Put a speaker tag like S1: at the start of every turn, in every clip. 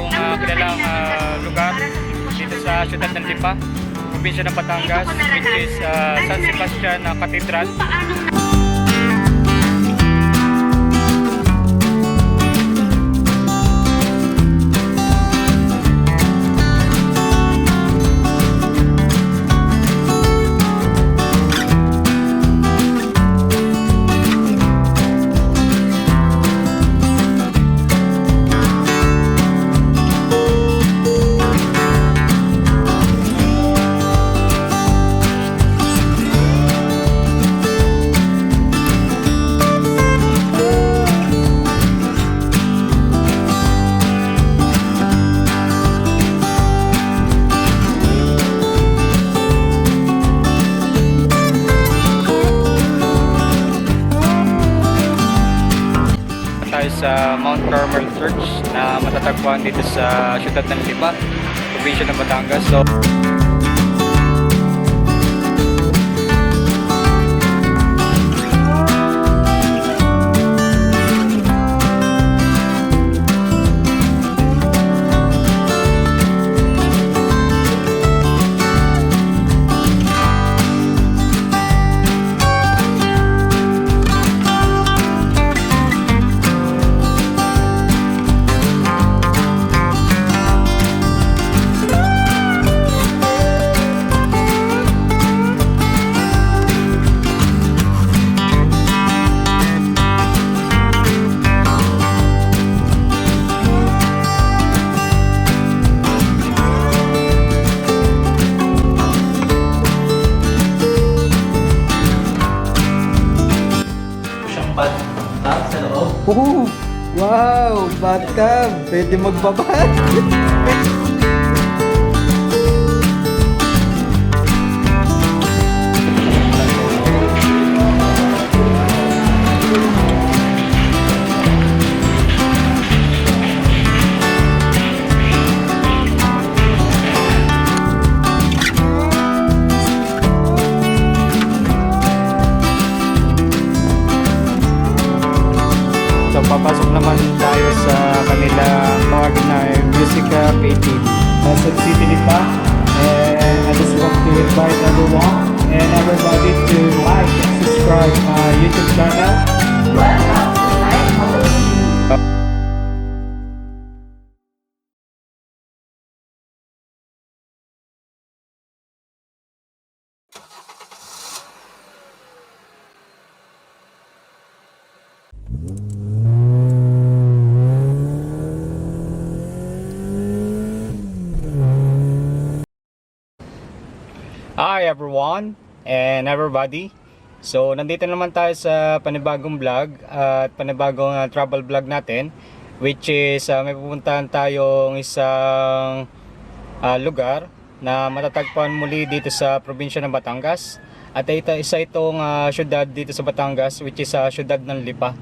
S1: panibagong kilalang lugar dito sa siyudad ng Lipa, probinsya ng Batangas, which is San Sebastian Cathedral. Sa Mount Carmel Church na matatagpuan dito sa siyudad ng Lipa, probinsya ng Batangas. So
S2: oh, wow! Bathtub! Pwede magbabad!
S1: So papasok naman tayo sa kanilang Wagner Musica Painting sa City Lipa, and I just want to invite everyone and everybody to like and subscribe my YouTube channel. Hi everyone and everybody. So nandito naman tayo sa panibagong vlog at panibagong travel vlog natin, which is may pupuntahan tayong isang lugar na matatagpuan muli dito sa probinsya ng Batangas. At isa itong syudad dito sa Batangas, which is syudad ng Lipa.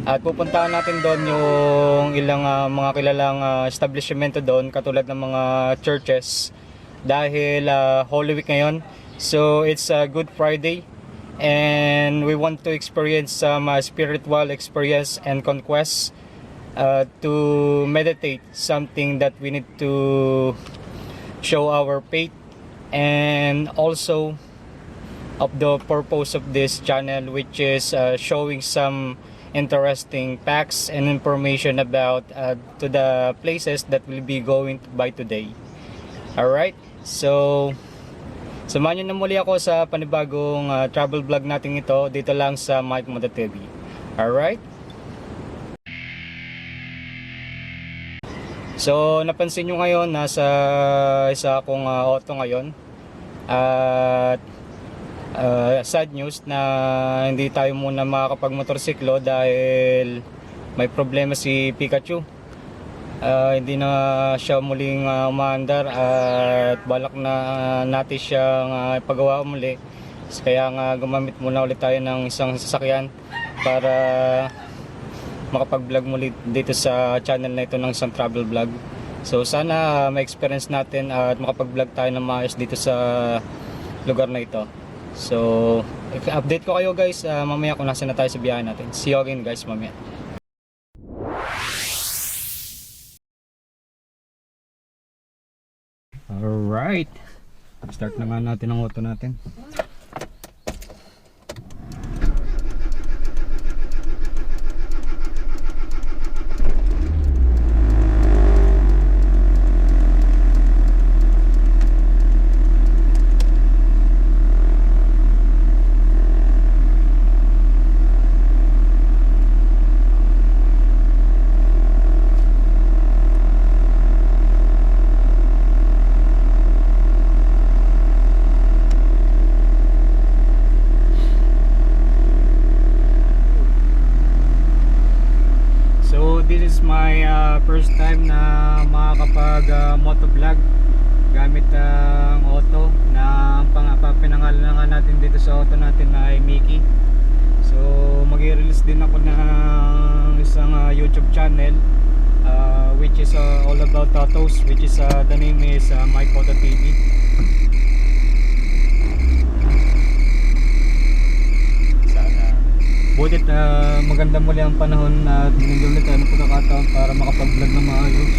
S1: At pupuntahan natin doon yung ilang mga kilalang establishmento doon, katulad ng mga churches, dahil Holy Week ngayon. So it's a Good Friday and we want to experience some spiritual experience and conquest, to meditate something that we need to show our faith, and also of the purpose of this channel, which is showing some interesting facts and information about to the places that we'll be going by today. Alright, so samahan nyo na muli ako sa panibagong travel vlog natin ito dito lang sa Mike Moda TV. Alright, so napansin nyo ngayon nasa isa akong auto ngayon, at sad news na hindi tayo muna makakapag-motorsiklo dahil may problema si Pikachu. Hindi na siya muling umaandar at balak na natin siyang ipagawa muli. Kaya nga gumamit muna ulit tayo ng isang sasakyan para makapag-vlog muli dito sa channel na ito ng isang travel vlog. So sana ma-experience natin at makapag-vlog tayo ng maayos dito sa lugar na ito. So update ko kayo guys mamaya kung nasa na tayo sa biyahe natin. See you again guys mamaya. Alright. Start na nga natin ang auto natin. So this is my first time na makakapag motovlog gamit ang auto na pinangalan na nga natin dito sa auto natin na ay Mickey. So mag-release din ako ng isang YouTube channel which is all about autos, which is the name is Mike Auto TV. Butit maganda muli ang panahon at binigyan ulit tayo ng pagkakataon para makapag-vlog na maayos.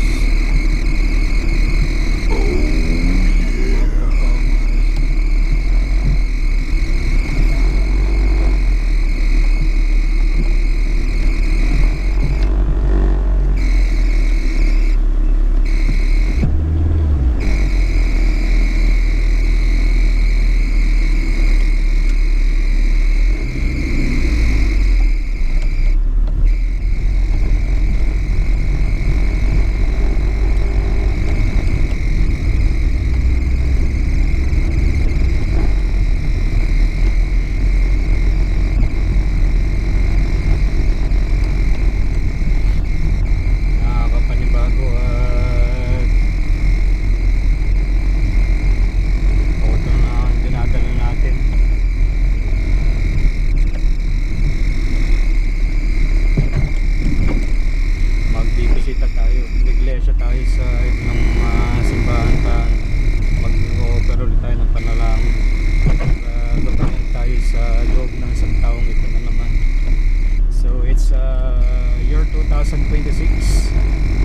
S1: Year 2026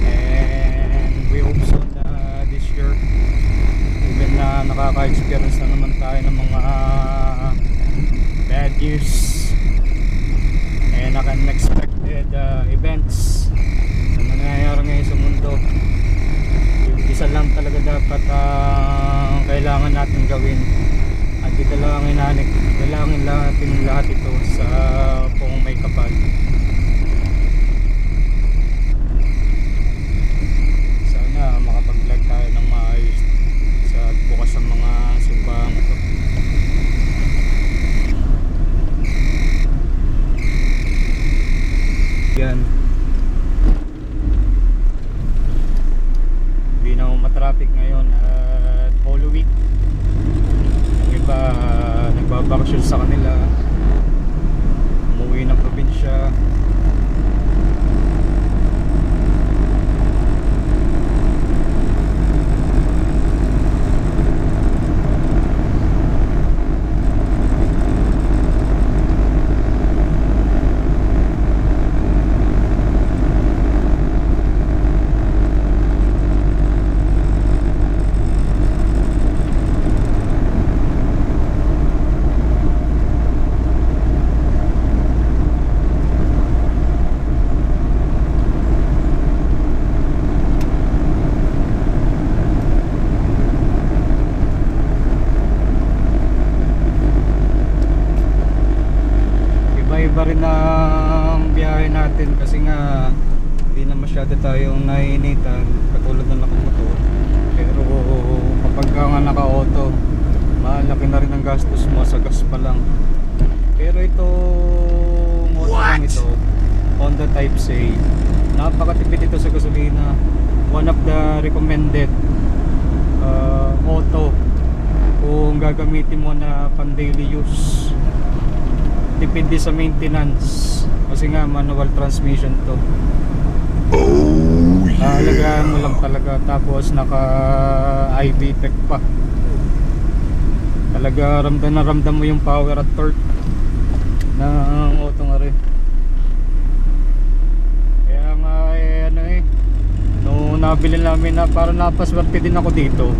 S1: and we hope so na this year even na nakaka-experience na naman tayo ng mga bad news and unexpected events na nangyayari ngayon sa mundo. Yung isa lang talaga dapat kailangan natin gawin at idalangin natin lahat ito sa kung may kapal. Makapag-vlog tayo ng maayos sa bukas ng mga simbahan ito. Yan. Hindi na matraffic ngayon at Holy Week. Yung iba nagbabakasyon sa kanila, umuwi ng probinsya. Iba rin ang biyahe natin kasi nga hindi na masyado tayong naiinitan katulad ng nakamotor. Pero kapag nga naka-auto, malaki na rin ang gastos mo sa gas pa lang. Pero itong auto lang ito, Honda Type C, napakatipid ito sa gasolina. One of the recommended auto kung gagamitin mo na pan daily use. Tipid din sa maintenance kasi nga manual transmission to. Alagaan mo lang talaga, tapos naka IV tech pa. Talaga ramdam mo yung power at torque ng auto nga rin. Kaya nga nung nabili namin na parang napaswerte din ako dito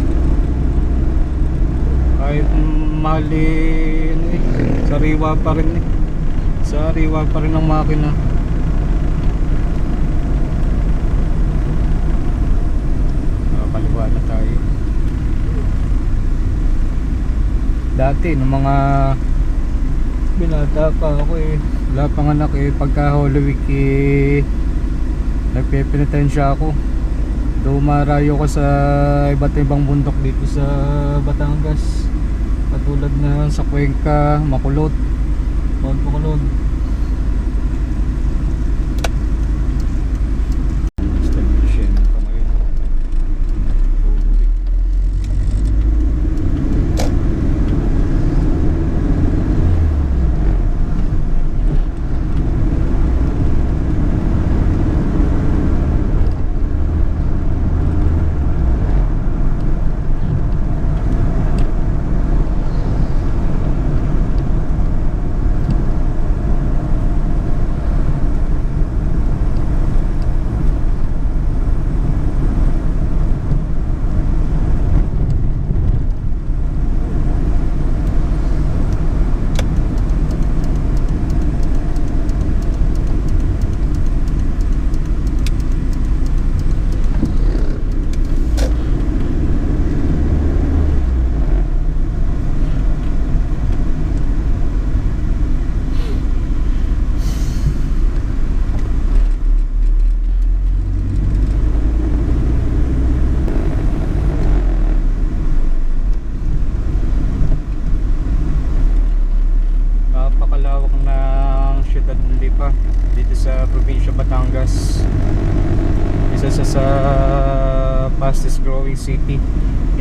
S1: Kahit mali, ano eh, sariwa pa rin eh. Sariwa pa rin ang makina. Nakakaliwa na tayo. Dati, nung mga binata pa ako eh, wala pang anak eh, pagka Holy Week eh, nagpepenitensya ako. Dumarayo ko sa iba't ibang bundok dito sa Batangas, katulad na sa Cuenca, Makulot, Mount Makulot. Napakalawak ng siyudad ng Lipa dito sa probinsya Batangas. Isa sa fastest growing city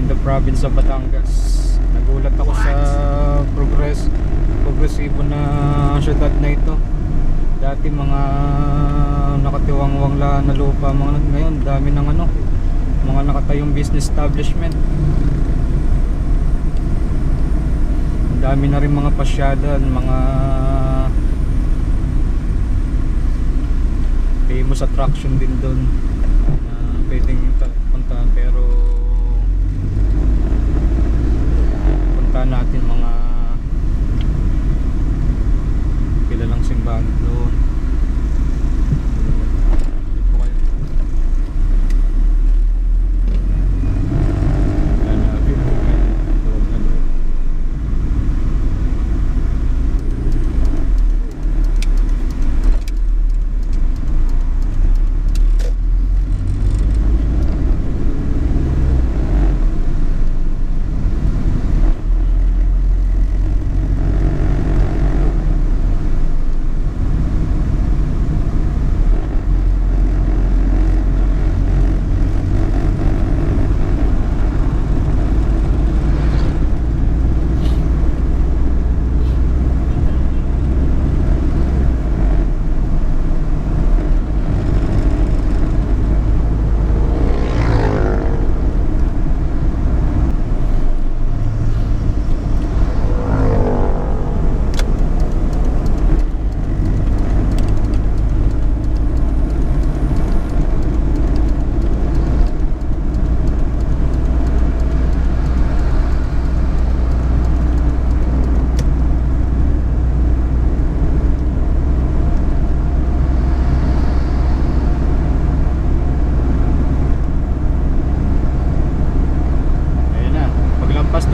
S1: in the province of Batangas. Nagulat ako sa progresibo na siyudad na ito. Dati mga nakatiwangwang lang na lupa, mga ngayon dami ng ano, mga nakatayong business establishment. Dami na rin mga pasyadan, mga famous attraction din doon na pwedeng puntahan, pero puntahan natin mga kilalang simbahan doon. Dito kayo.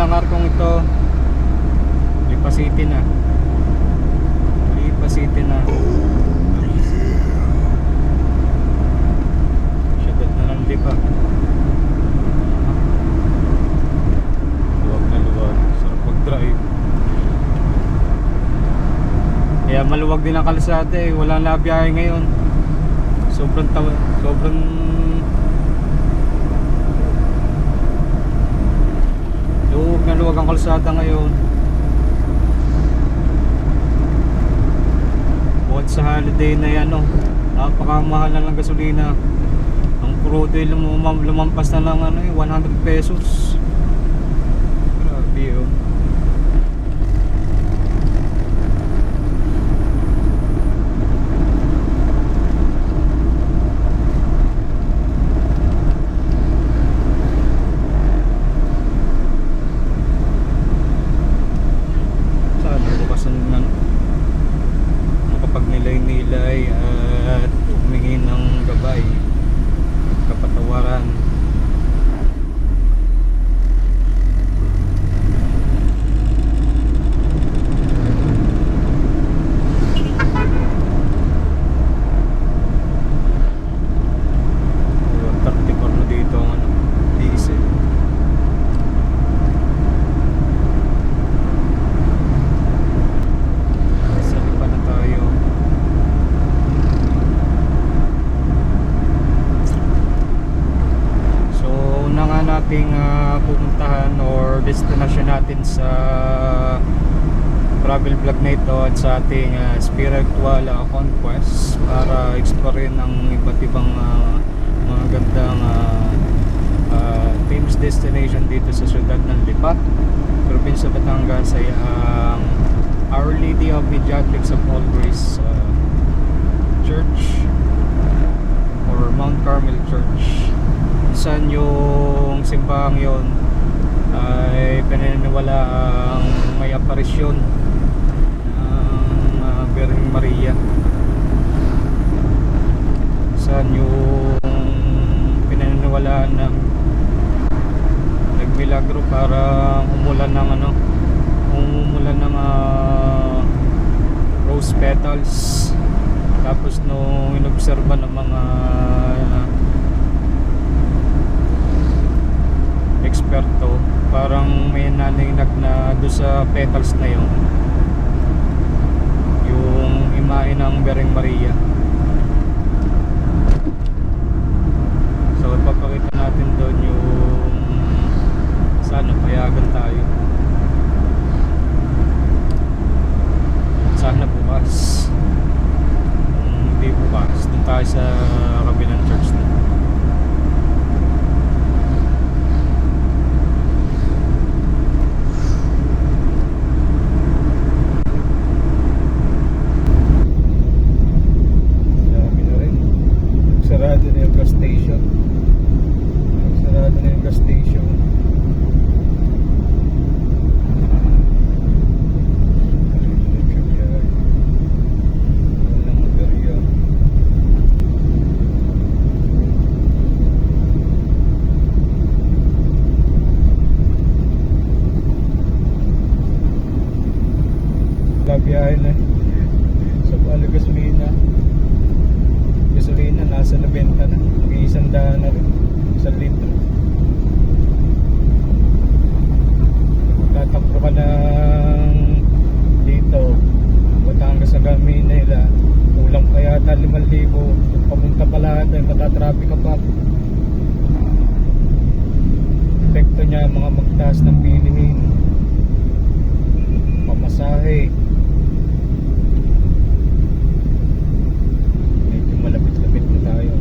S1: Ng arkong ito, Lipa City na. Lipa City na. Siyudad na ng Lipa. Luwag na luwag. Sarap mag-drive. Kaya maluwag din ang kalsada eh. Walang nabiyahe ngayon. Sobrang luwag ang kalsada ngayon. Bukod sa holiday na yan, napakamahal na ng gasolina. Ang crude oil lumampas na lang 100 pesos. Grabe yun. nating pupuntahan or destination natin sa travel vlog na ito at sa ating spiritual conquest para explorein ang iba't ibang mga gandang famous destination dito sa siyudad ng Lipa, probinsya Batangas ay ang Our Lady of Mediatrix of All Grace Church or Mount Carmel Church. Saan yung simbahang yon ay pinaniniwala ang may aparisyon ng Birheng Maria. Saan yung pinaniniwalaan ng nagmilagro para umulan ng rose petals. Tapos nung inobserba ng mga eksperto, parang may naninag na doon sa petals na yun yung imahe ng Birheng Maria. So ipapakita natin doon yung sana payagan tayo, sana bukas. Kung hindi bukas, doon tayo sa kabilang church na. Sarado na yung gas station. Sarado na yung gas station. Walang magarya. Labiyahin na sa Palagas Mina. Gasolina nasa 90 na, mag-100 na rin, 1 litro. Tatakbo ka ng dito Batangas hanggang Manila, kulang pa yata 5,000. Pamunta pa lahat ay matatraffic ka pa. Epekto niya mga magtaas ng bilihin, pamasahe. Malapit-lapit na tayo.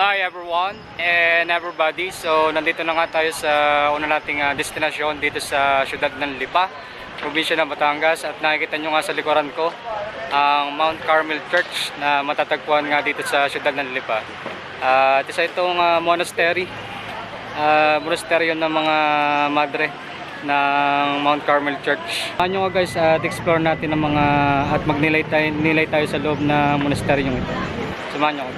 S1: Hi everyone and everybody. So nandito na nga tayo sa una nating destinasyon dito sa siyudad ng Lipa, probinsya ng Batangas, at nakikita nyo nga sa likuran ko ang Mount Carmel Church na matatagpuan nga dito sa siyudad ng Lipa. At isa itong monastery, monasteryo ng mga madre ng Mount Carmel Church. Samahan nyo nga guys at explore natin ng mga at nilay tayo sa loob ng monasteryong ito. Samahan nyo nga.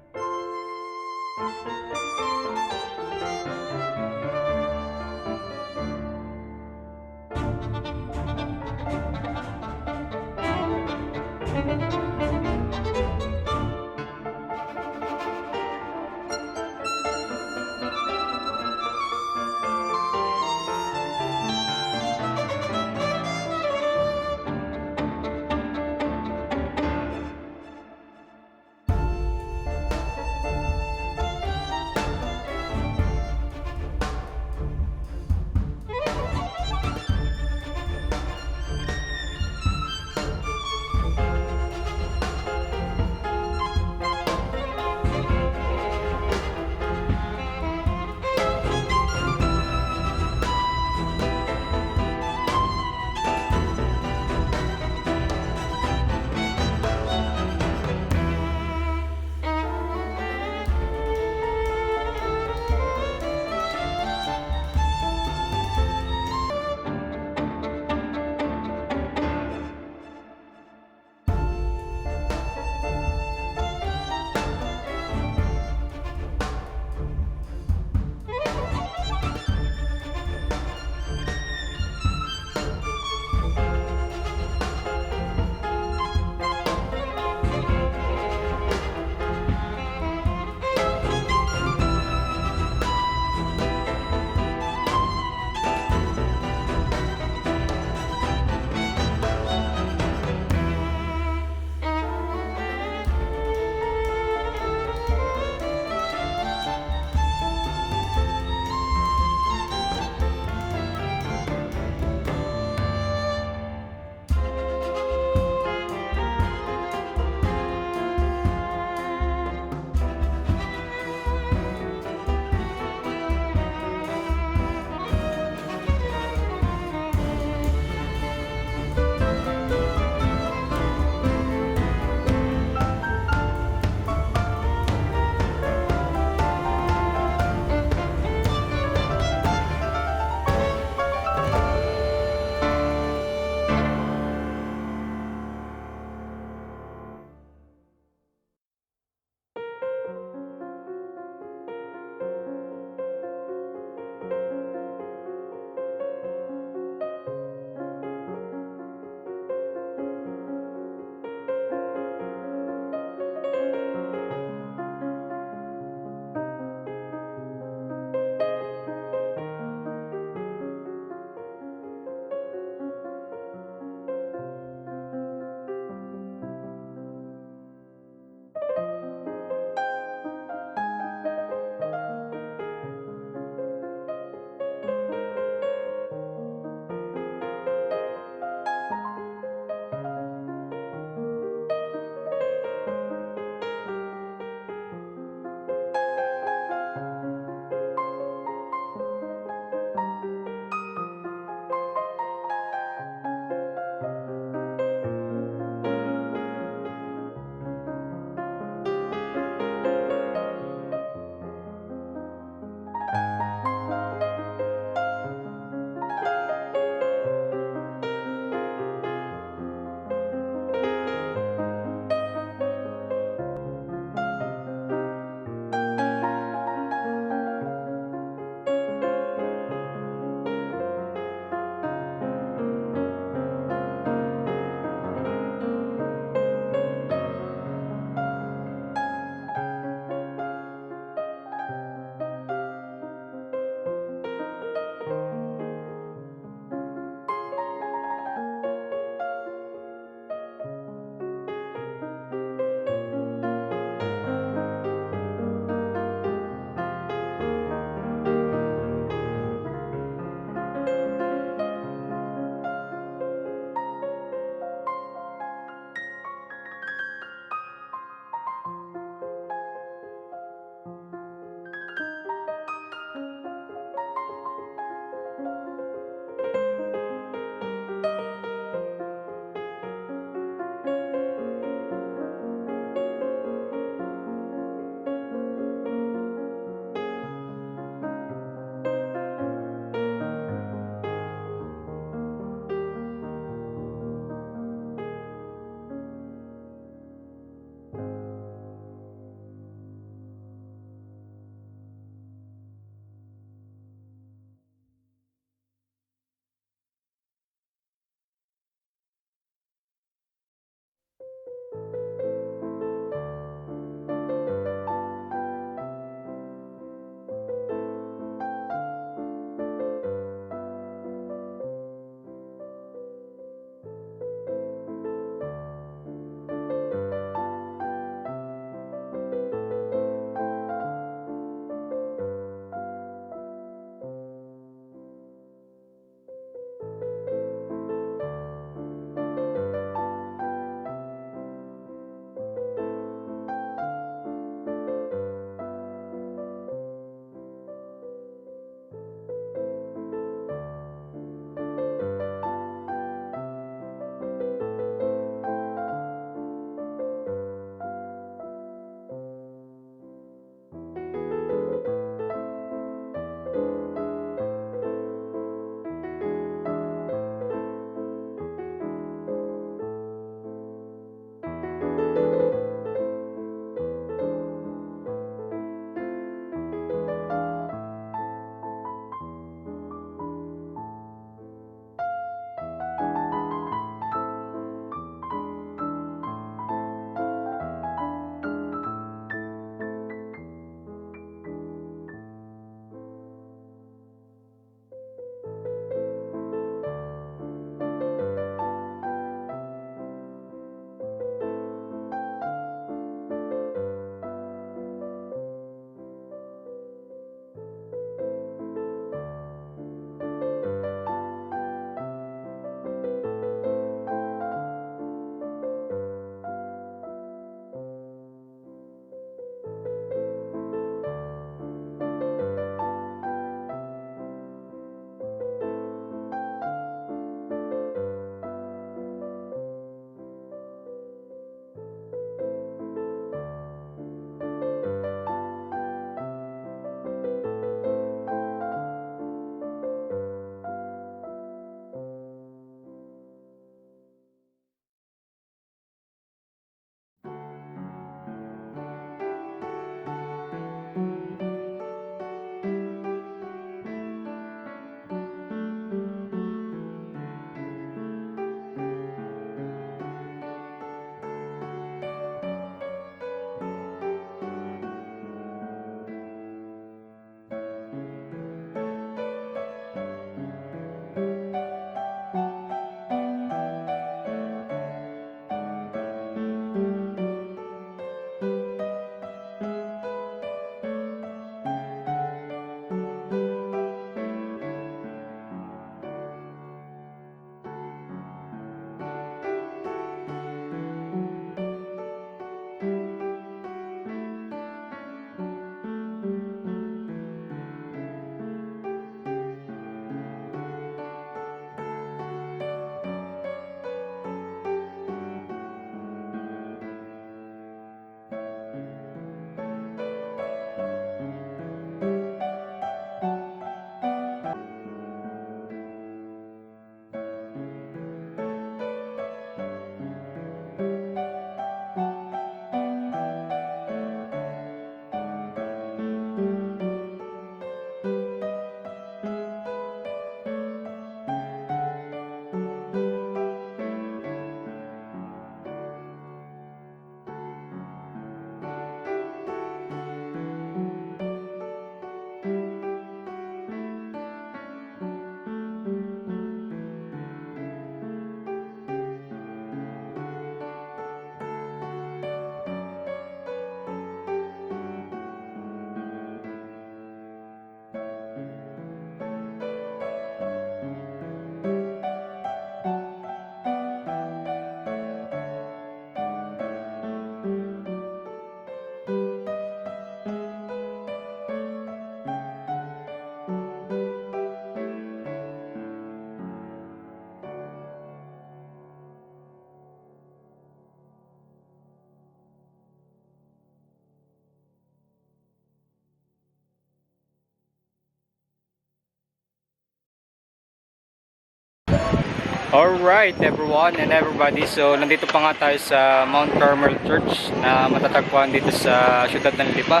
S1: Alright everyone and everybody, so nandito pa nga tayo sa Mount Carmel Church na matatagpuan dito sa siyudad ng Lipa,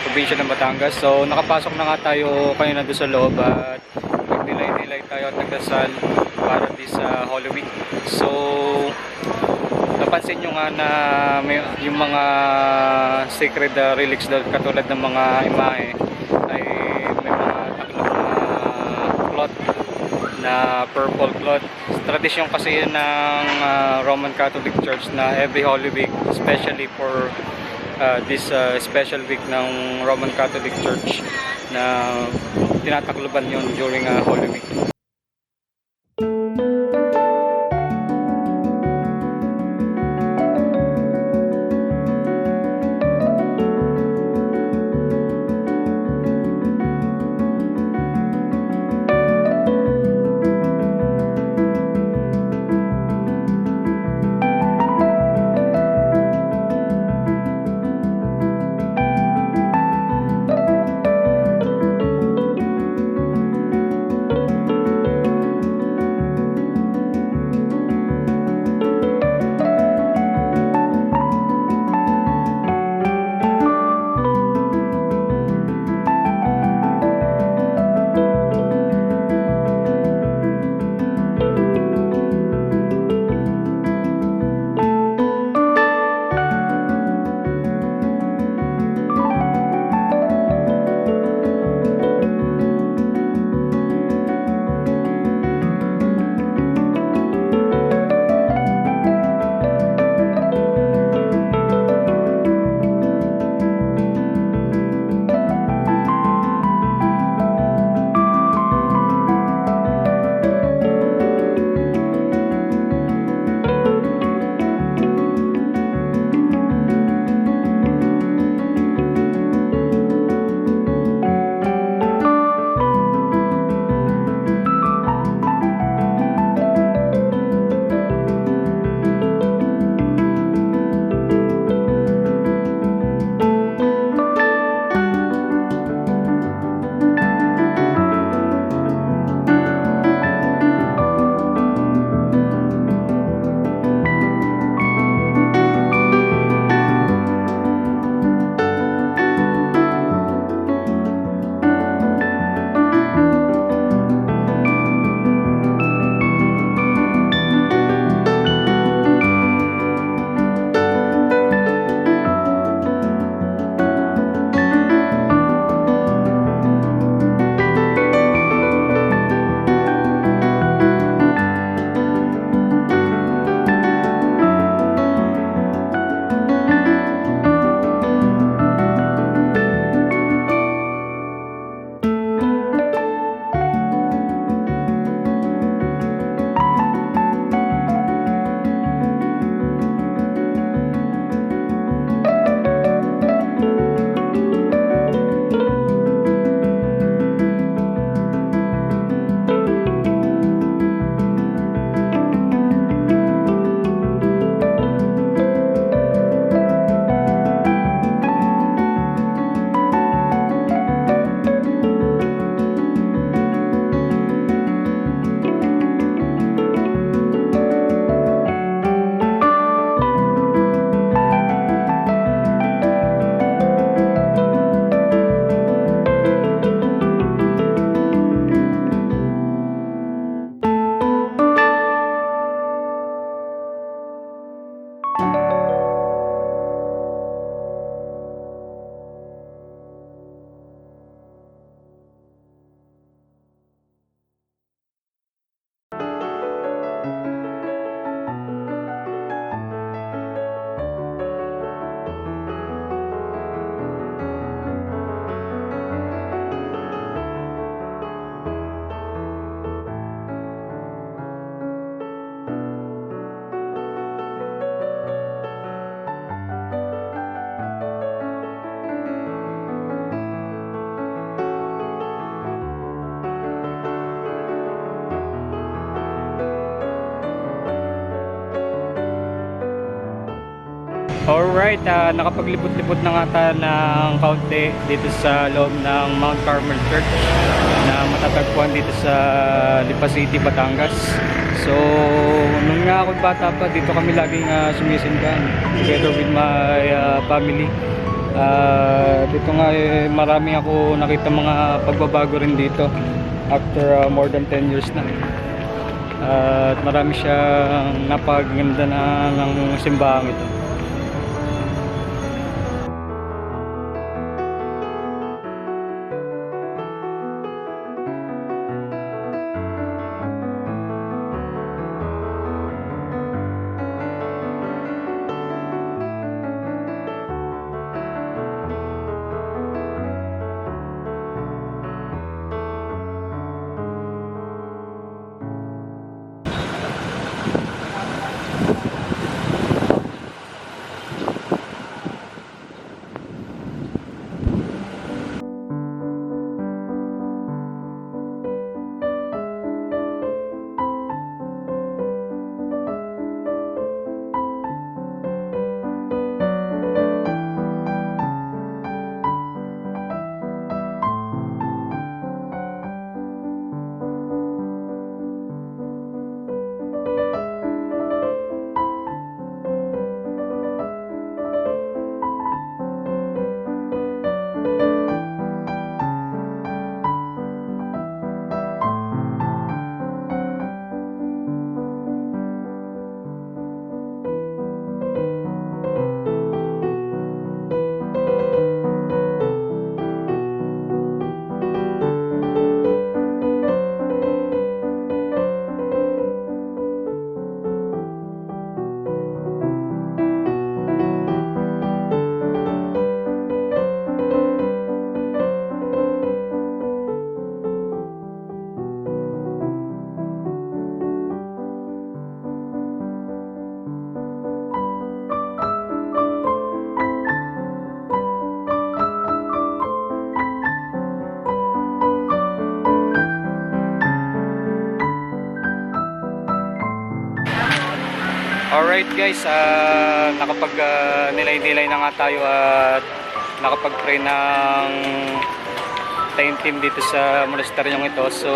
S1: probinsya ng Batangas. So nakapasok na nga tayo kanina doon sa loob at nagdilay-dilay tayo at nagdasal para di sa Holy Week. So napansin nyo nga na yung mga sacred relics doon, katulad ng mga imahe, ay may mga taklong cloth na purple cloth. Tradisyon kasi yun ng Roman Catholic Church na every Holy Week, especially for this special week ng Roman Catholic Church, na tinatakluban yun during Holy Week. Alright, nakapaglibot-libot na nga tayo ng kaunti dito sa loob ng Mount Carmel Church na matatagpuan dito sa Lipa City, Batangas. So, nung nga ako bata pa, dito kami laging sumisimbahan together with my family. Dito nga marami ako nakita mga pagbabago rin dito after more than 10 years na. At marami siyang napaganda na ng simbahan ito. Alright guys, nakapag nilay-nilay na nga tayo at nakapag-pray ng taimtim dito sa monasteryong ito. So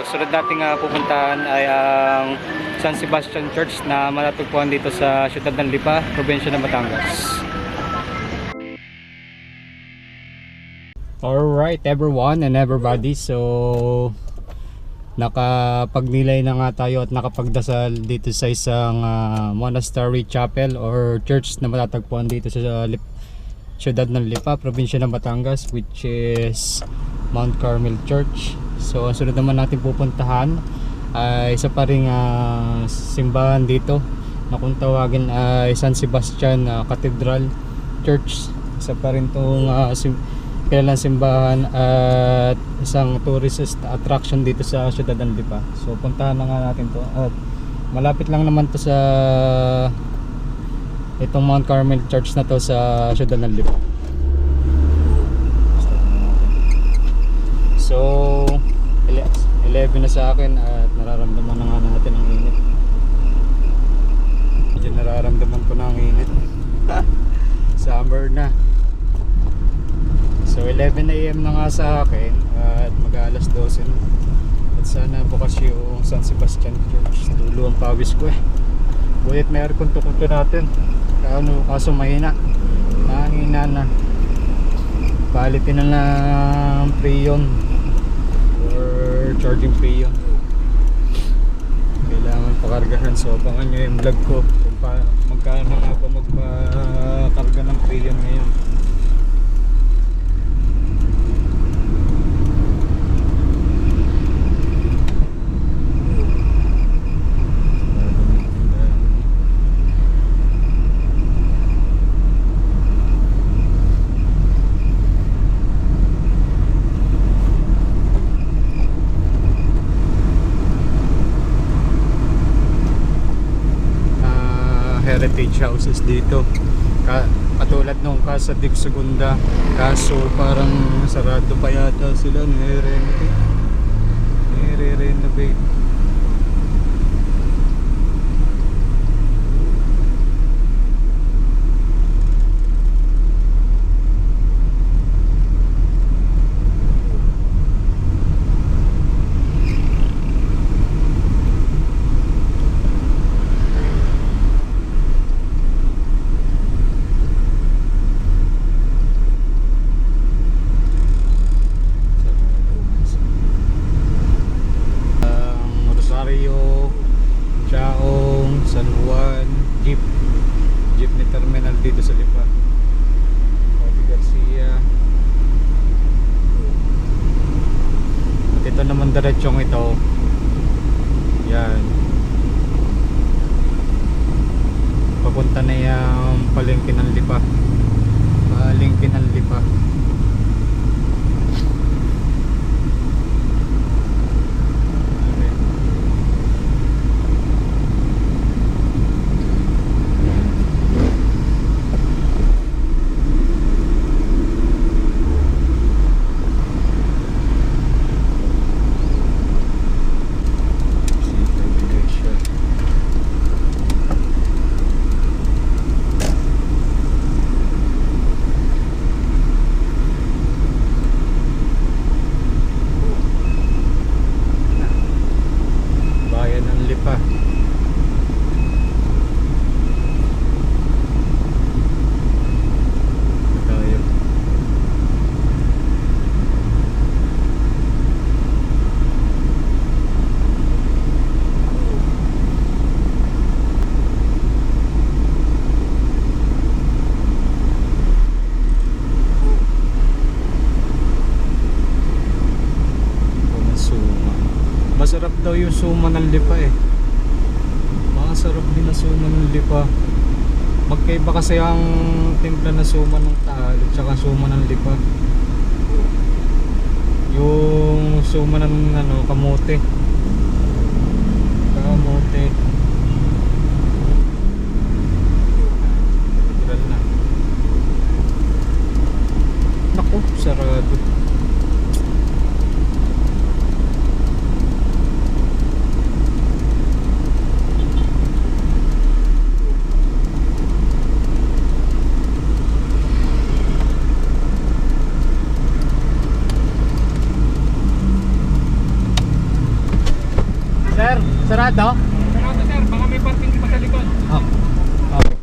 S1: sunod nating pupuntahan ay ang San Sebastian Church na matatagpuan dito sa siyudad ng Lipa, probinsya ng Batangas. Alright everyone and everybody, so nakapagnilay na nga tayo at nakapagdasal dito sa isang monastery chapel or church na matatagpuan dito sa siyudad ng Lipa, probinsya ng Batangas, which is Mount Carmel Church. So ang sunod naman natin pupuntahan ay isa pa ring simbahan dito na kung tawagin ay San Sebastian Cathedral Church. Isa pa rin itong kilalang simbahan at isang tourist attraction dito sa siyudad ng Lipa. So puntahan na nga natin to at malapit lang naman to sa itong Mount Carmel Church na to sa siyudad ng Lipa. So 11 na sa akin at nararamdaman na nga natin ang init. Medyo nararamdaman ko na ang init. Summer na. So 11 AM na nga sa akin at mag-alas 12 na. At sana bukas yung San Sebastian Church. Tulo ang pawis ko eh. Bulit may aircon to natin. Kaso mahina. Mahina na. Palitin na lang Freon or charging Freon. Kailangan pakargahan. So abangan nyo yung vlog ko kung magkano nga pa magpakarga ng Freon ngayon. Heritage houses dito katulad nung Casa Div Segunda, kaso parang sarado pa yata sila, nire-renovate. tayo Chaong, San Juan, jeepney terminal dito sa Lipa. Cody Garcia. At ito naman diretsong ito. Yan. Papunta na yung palengke ng Lipa. Palengke ng Lipa. Bayan ng Lipa. Tayo. Suma. Masarap daw yung suma ng Lipa eh. Masarap din na suma ng Lipa. Magkaiba kasi ang timpla na suma ng Taal at saka suma ng Lipa. Yung suma ng kamote. Kamote. Natural na. Naku, sarado. Sir, sarado?
S3: Sarado sir, baka may parking pa sa likod.
S1: Oh. Okay.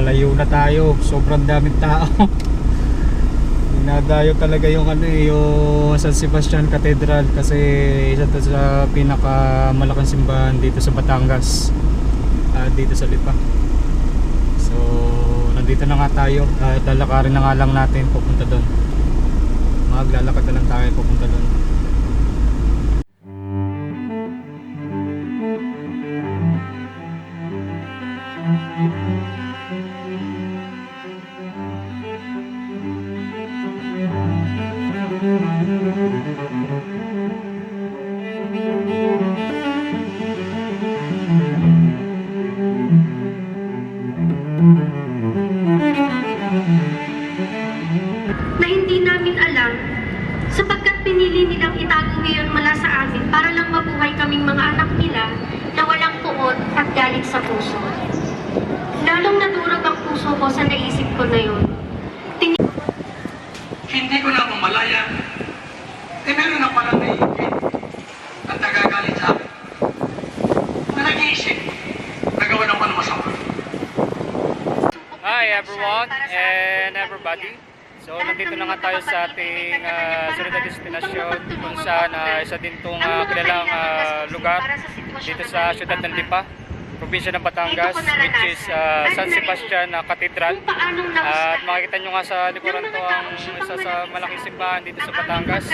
S1: Papalayo na tayo. Sobrang daming tao. Dinadayo talaga yung yung San Sebastian Cathedral kasi isa to sa pinakamalaking simbahan dito sa Batangas. Dito sa Lipa. So, nandito na nga tayo. Lalakarin na nga lang natin papunta doon. Maglalakad na lang tayo papunta doon.
S4: Na hindi namin alam sapagkat pinili nilang itago ngayon mula sa amin para lang mabuhay kaming mga anak nila na walang puot at galit sa puso. Lalong nadurog ang puso ko sa naisip ko na yun.
S5: Hindi ko na mamalaya. Meron na palang naiipin at nagagalit sa akin. Na nag-iisip, nagawa ng paano masama.
S1: Hi everyone and everybody. So nandito na nga tayo sa ating sunod na destinasyon kung saan isa din itong kilalang lugar dito sa siyudad ng Lipa, probinsya ng Batangas, which is San Sebastian Cathedral. At makikita nyo nga sa likuran to ang isa sa malaking simbahan dito sa Batangas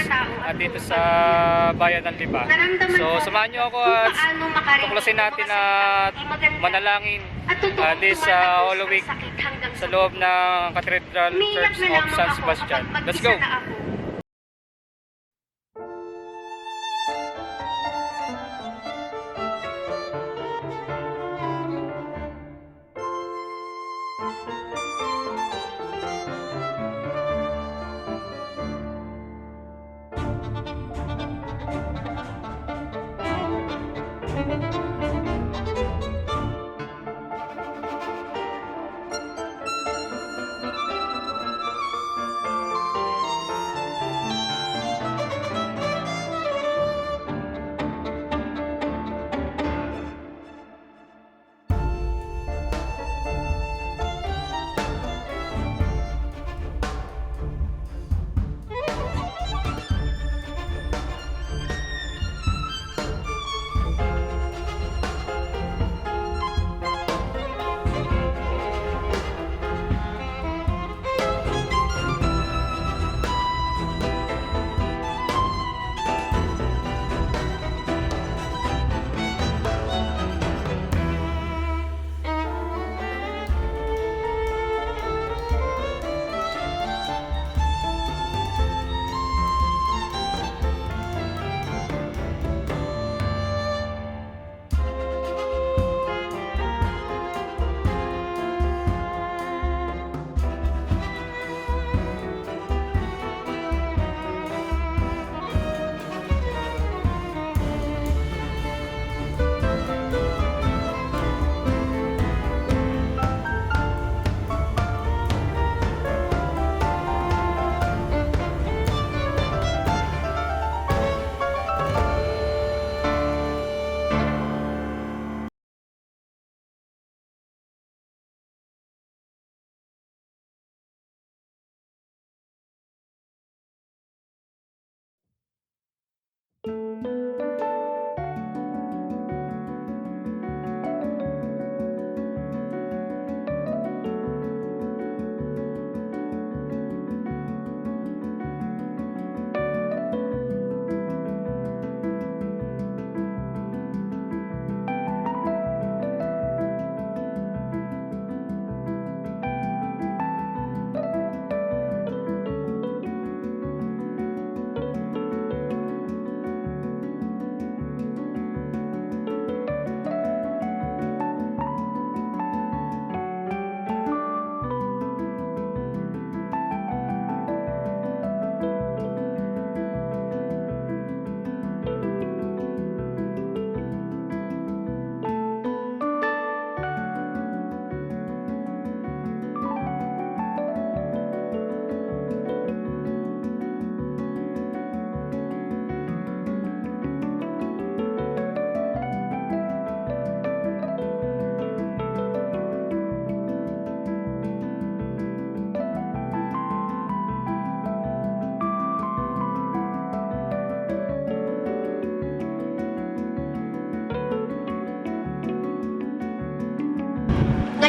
S1: at dito sa bayan ng Lipa. So samahan nyo ako at tuklasin natin at manalangin this Holy Week sa loob ng Cathedral Church of San Sebastian. Let's go!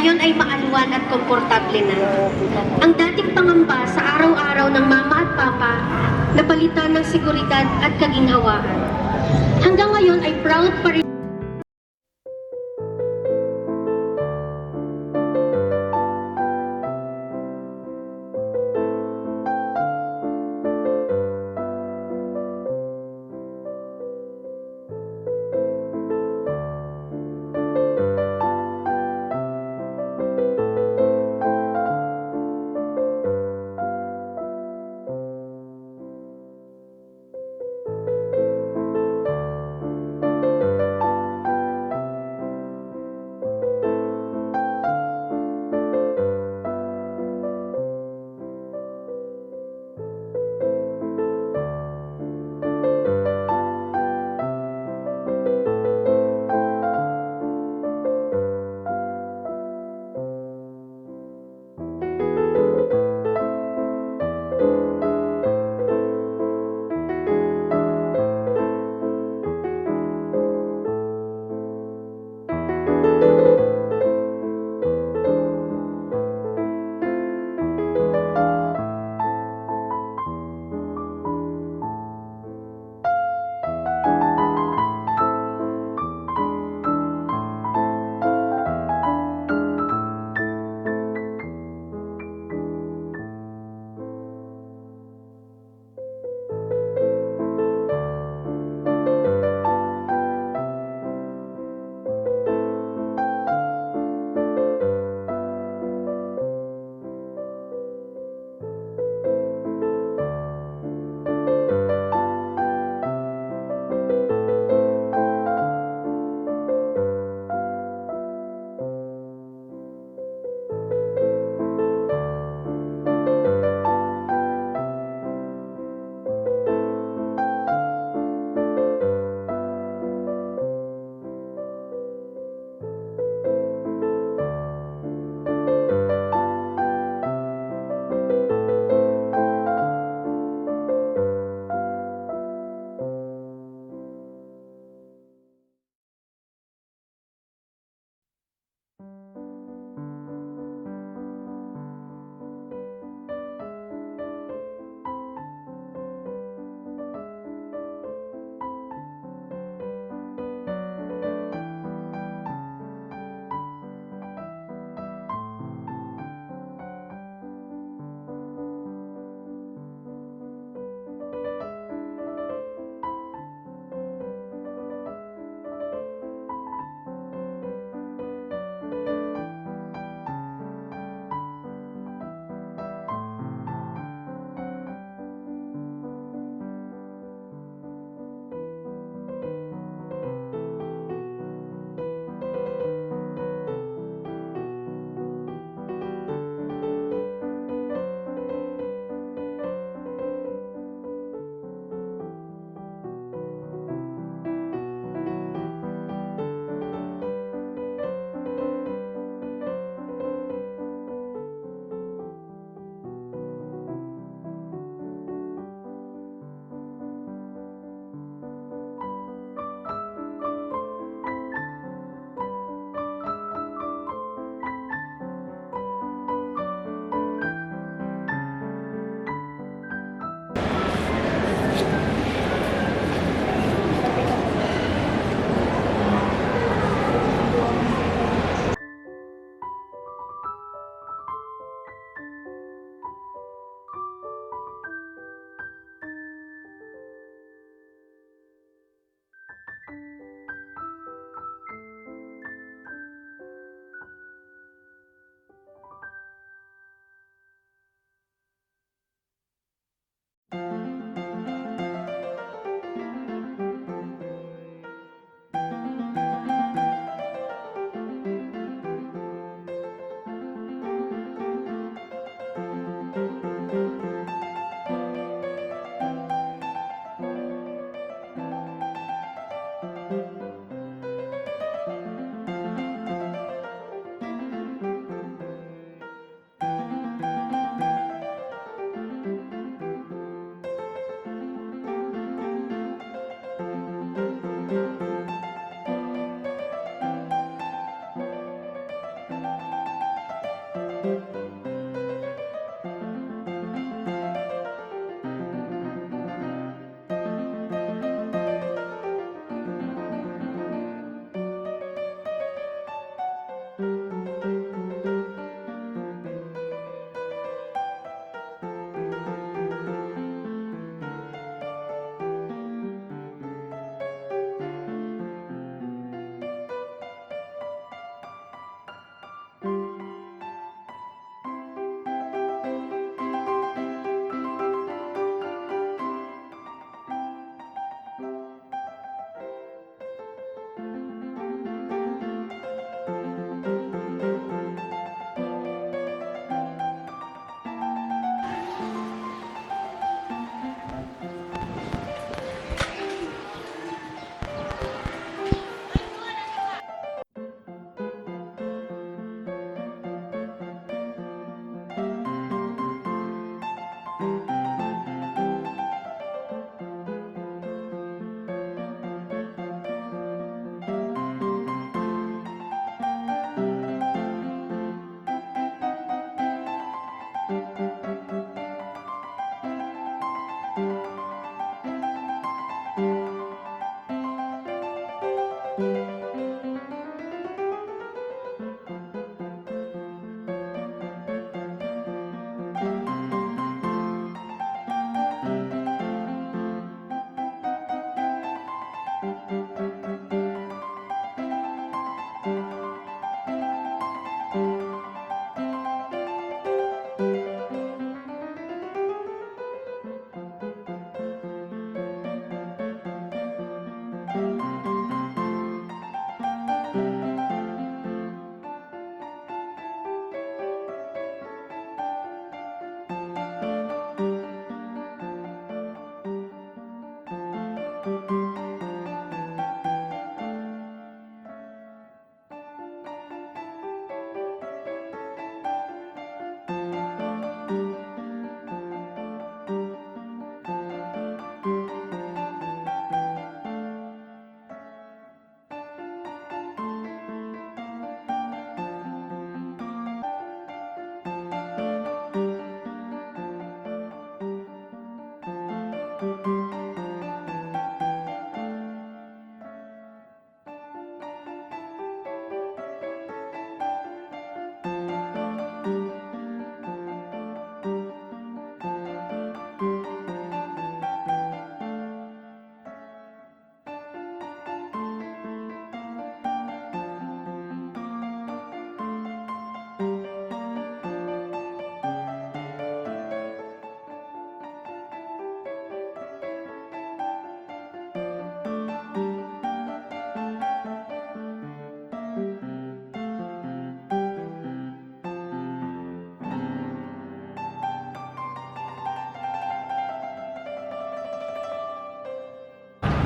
S4: ngayon ay maaluan at komportable na. Ang dating pangamba sa araw-araw ng mama at papa, napalitan ng seguridad at kaginhawaan. Hanggang ngayon ay proud pa rin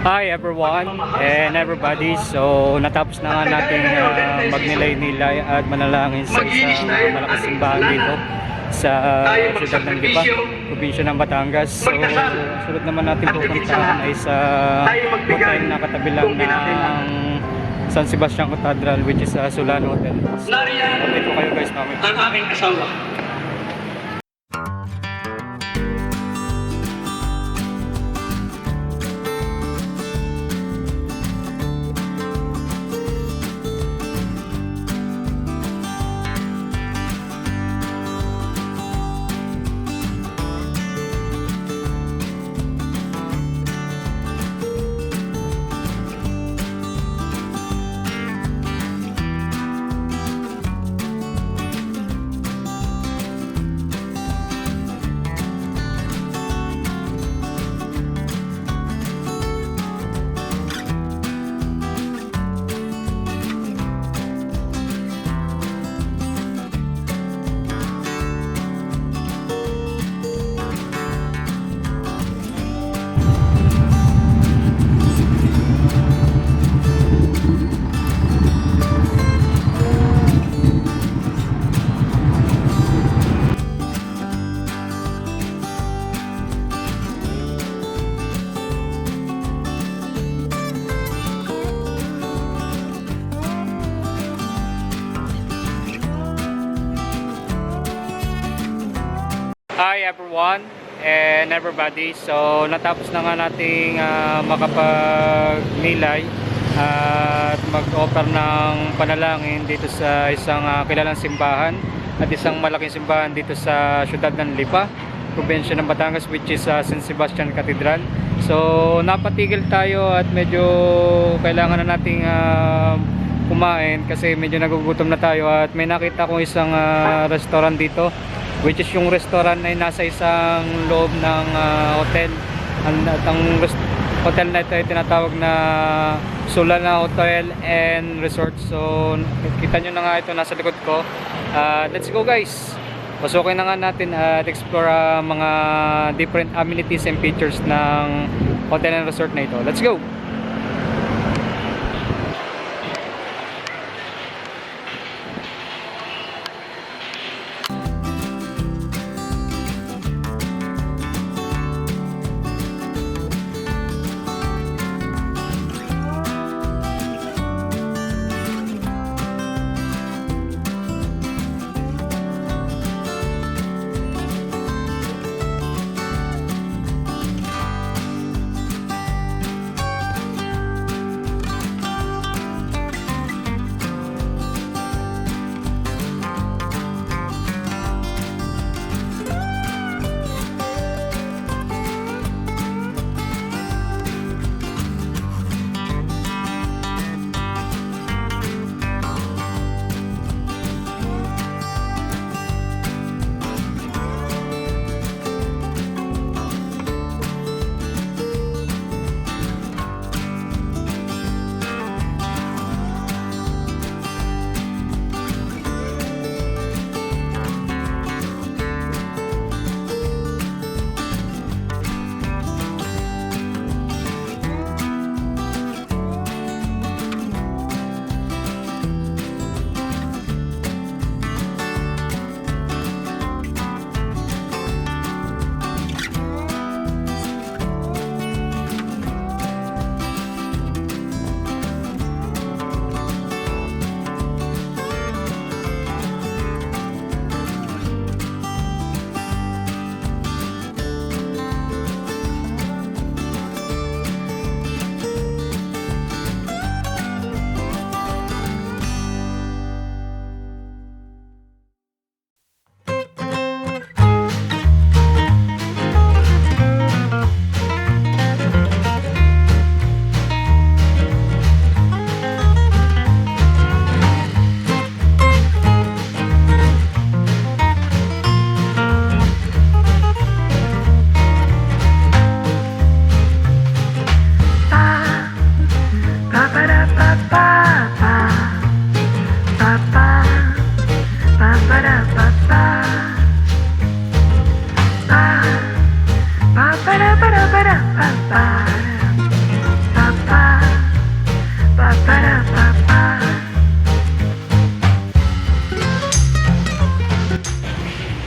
S1: Hi everyone and everybody. So natapos na nga natin magnilay-nilay at manalangin sa isang malaking simbahan dito sa siyudad ng Lipa, probinsya ng Batangas. So sunod naman natin pupuntahan ay sa hotel na katabi lang ng San Sebastian Cathedral, which is Solano Hotel. So update ko kayo guys mamaya.
S5: Ang aking asawa.
S1: Hi everyone and everybody. So natapos na nga nating makapagnilay at mag-offer ng panalangin dito sa isang kilalang simbahan at isang malaking simbahan dito sa siyudad ng Lipa, probinsya ng Batangas, which is San Sebastian Cathedral. So napatigil tayo at medyo kailangan na nating kumain kasi medyo nagugutom na tayo, at may nakita kong isang restaurant dito, which is yung restaurant ay nasa isang loob ng hotel. At ang hotel na ito ay tinatawag na Sulano Hotel and Resort. So kita nyo na nga ito nasa likod ko. Let's go guys, pasukin na nga natin at explore mga different amenities and features ng hotel and resort na ito. Let's go!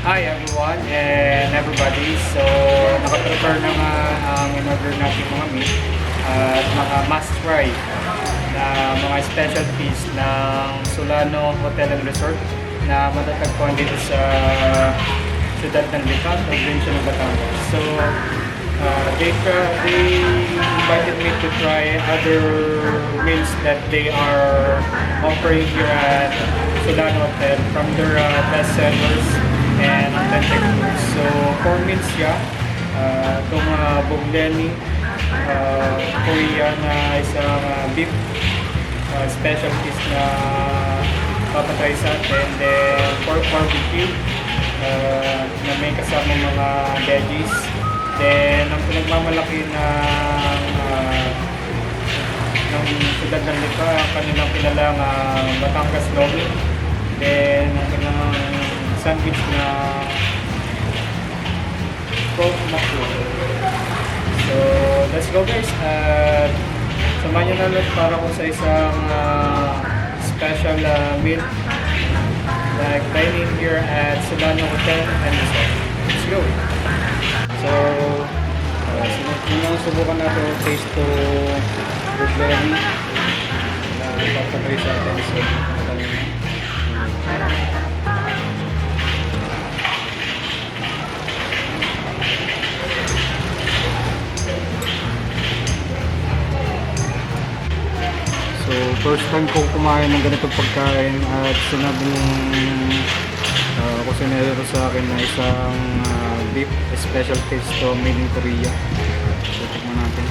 S1: Hi everyone and everybody. So naka-prepare na nga ang in-order natin mga meat at mga must try na mga specialties ng Sulano Hotel and Resort na matatagpuan dito sa siyudad ng Lipa, probinsya ng Batangas. So they invited me to try other meals that they are offering here at Sulano Hotel from their best sellers and authentic foods. So 4 meals siya. Itong Bogleni, Korean na isang beef specialties na papatry sa atin. Then pork barbecue na may kasama mga veggies. Then ang pinagmamalaki ng siyudad ng Lipa, kanilang kilalang Batangas Lomi. Then ang kanilang sandwich na pork maku. So let's go guys, at samahan nyo na ulit para ko sa isang special meal like dining here at Sulano Hotel and Resort. Let's go! So subukan natin taste to Bogleni na ipapatry sa atin. So first time ko kumain ng ganitong pagkain at sinabi ng kusinero sa akin na isang beef special taste to made in Korea. So, tikman natin.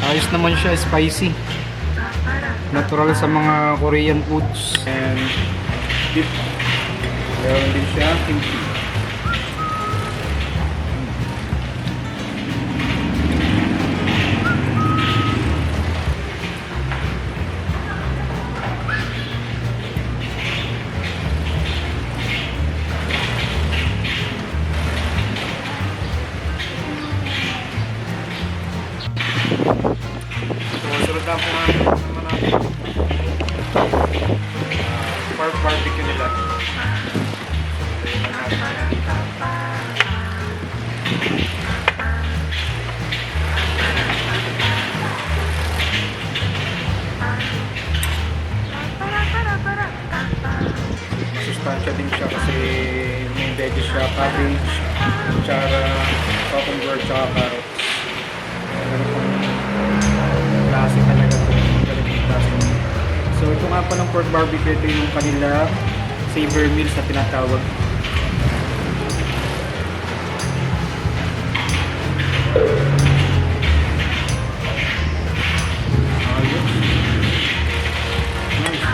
S1: Ayos naman siya, spicy. Natural sa mga Korean foods. And beef. Meron din siya kimchi. Sunod na po naman natin pork barbecue nila. Masustansya din siya kasi may veggies siya, cabbage, tsara, cucumber, tsaka carrots. Klase talaga ito. Magaling yung klase niya. So ito nga pa ng pork barbecue, ito yung kanila savor meals na tinatawag. Ayun. Nice.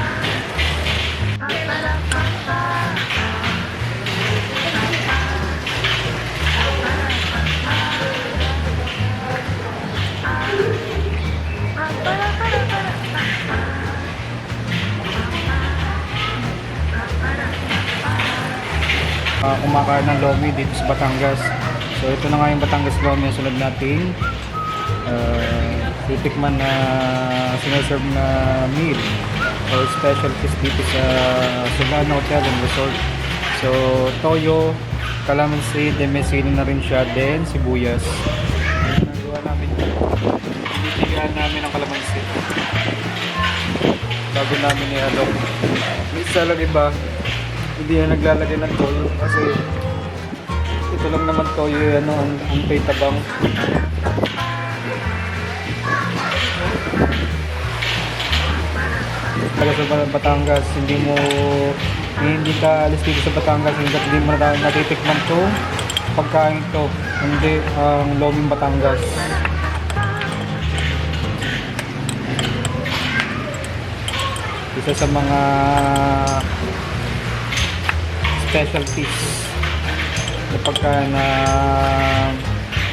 S1: Kumakain ng lomi dito sa Batangas. So ito na nga yung Batangas lomi yung sunod natin. Titikman na sinaserve na meal or specialties dito sa Solano Hotel and Resort. So toyo, calamansi, demesino na rin siya, then sibuyas. Nagawa namin ito. Binitigaan namin ang calamansi bago namin i-alok. Isa lang iba, hindi na naglalagay ng toyo kasi ito lang naman toyo ano, ang pay tabang. Taga sa Batangas, hindi ka alis dito sa Batangas, hindi mo natitikman to pagkain to, hindi ang loming Batangas. Isa sa mga specialties na pagkain na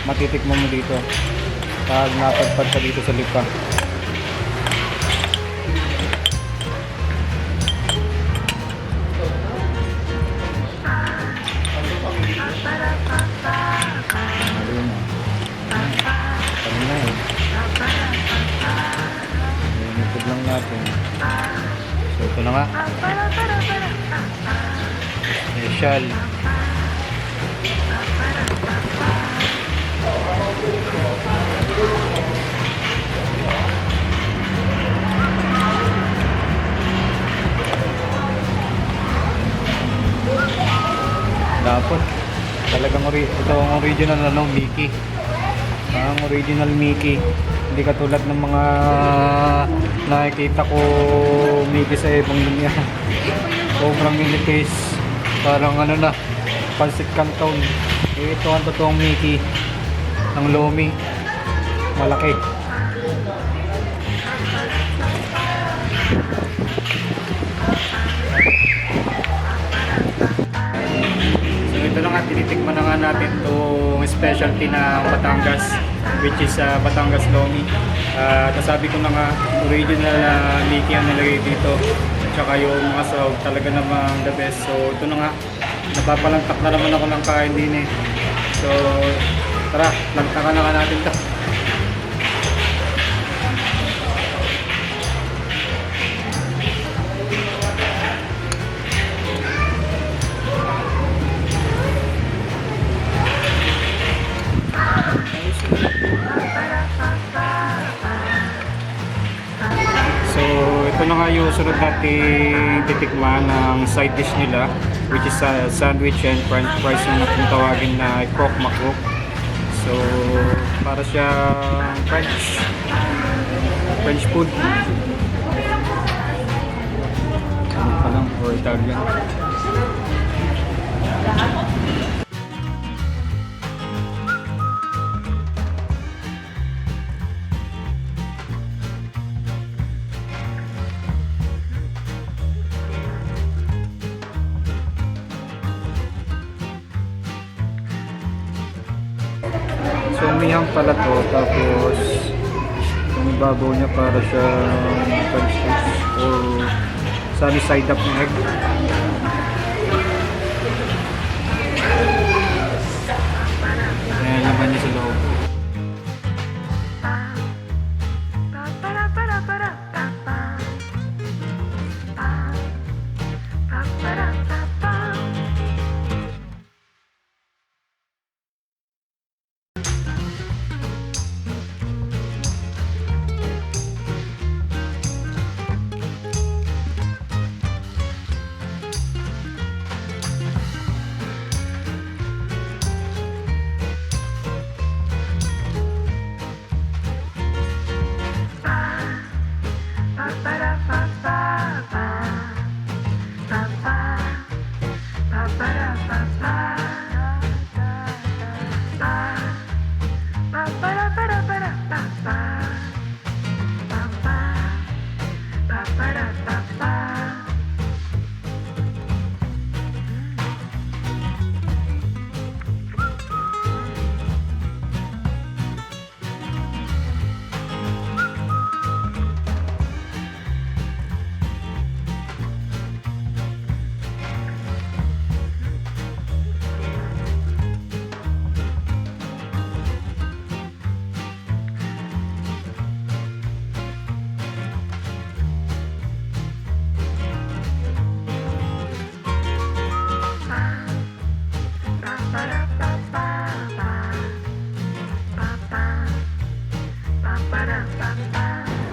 S1: matitikman mo dito pag napadpad ka dito sa Lipa. Ikot lang natin. So ito na nga. Special. Dapat talagang ito ang original ano, Mickey. Ang original Mickey. Hindi katulad ng mga nakikita ko Mickey sa ibang linya. Sobrang minipis. Parang ano na, Pansit Canton. Ito ang totoong Mickey ng Lomi. Malaki. So ito na nga, tinitikman na nga natin itong specialty ng Batangas, which is Batangas Lomi. Nasabi ko na nga, original Mickey ang nalagay dito. Tsaka yung mga sahog talaga namang the best. So ito na nga, napapalantak na naman ako ng kain din eh. So tara, lantakan na nga natin ito. susunod natin titikman ng side dish nila, which is sandwich and french fries yung kung tawagin na croque macroque. So, para siya French food. Ano pa lang, or Italian. So umihang pala to, tapos yung babaw niya para siya French toast or sunny side up ng egg. Ayan, laman niya sa loob.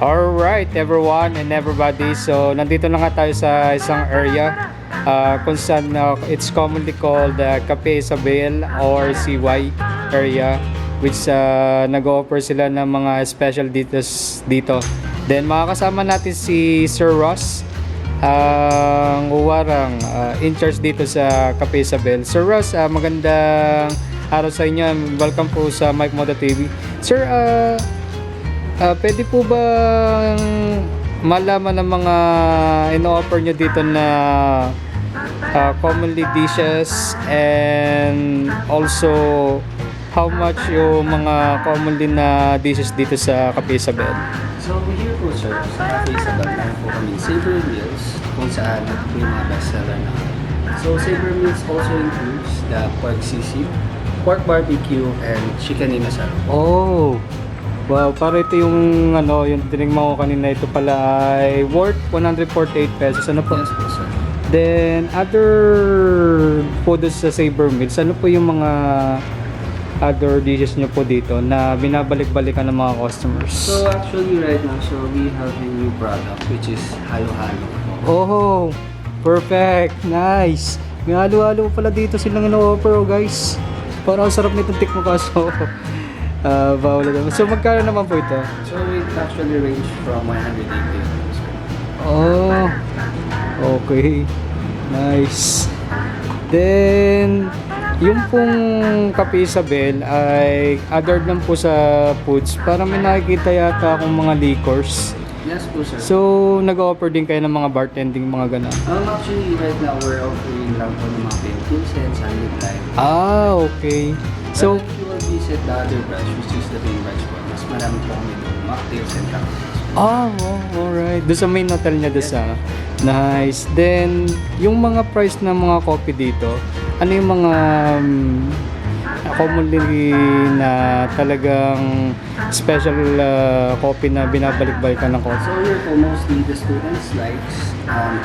S1: Alright everyone and everybody, so nandito na nga tayo sa isang area kung saan it's commonly called Cafe Isabel or CY area, which nag-offer sila ng mga special dito. Then makakasama natin si Sir Ross, ang uwarang in charge dito sa Cafe Isabel. Sir Ross, magandang araw sa inyo. Welcome po sa Mike Moda TV. Sir, pwede po ba malaman ng mga ino-offer nyo dito na commonly dishes, and also how much yung mga commonly na dishes dito sa Cafe Isabel?
S2: So here po sir, sa Cafe Isabel meron po kami savory meals kung saan po yung mga bestseller na. So savory meals also includes the pork sisig, pork barbecue, and chicken inasal.
S1: Oh, wow, para ito yung yung tinignan ko kanina, ito pala ay worth 148 pesos. Ano po?
S2: Yes po sir.
S1: Then other food sa Saver Meals, ano po yung mga other dishes nyo po dito na binabalik-balikan ng mga customers?
S2: So actually right now, so we have a new product which is halo-halo.
S1: Oh, perfect, nice. May halo-halo pala dito silang ino-offer, guys. Parang ang sarap nitong tikmo kaso. Bawal naman. So magkano naman po ito?
S2: So it actually range from 180 sir.
S1: Oh, okay. Nice. Then, yung pong Cafe Isabel ay other lang po sa foods. Parang may nakikita yata akong mga liquors.
S2: Yes po sir.
S1: So, nag-offer din kayo ng mga bartending, mga gano'n?
S2: Actually right now we're offering lang po ng mga paintings and sunlit light.
S1: Ah, okay. So,
S2: But if you will visit the other branch, which is the main branch po, mas marami po kami doon, mocktails and cocktails.
S1: alright. Doon sa main hotel niya doon sa. Nice. Then, yung mga price ng mga coffee dito, ano yung mga commonly na talagang special coffee na binabalik-balikan ng coffee?
S2: So here po, mostly the students likes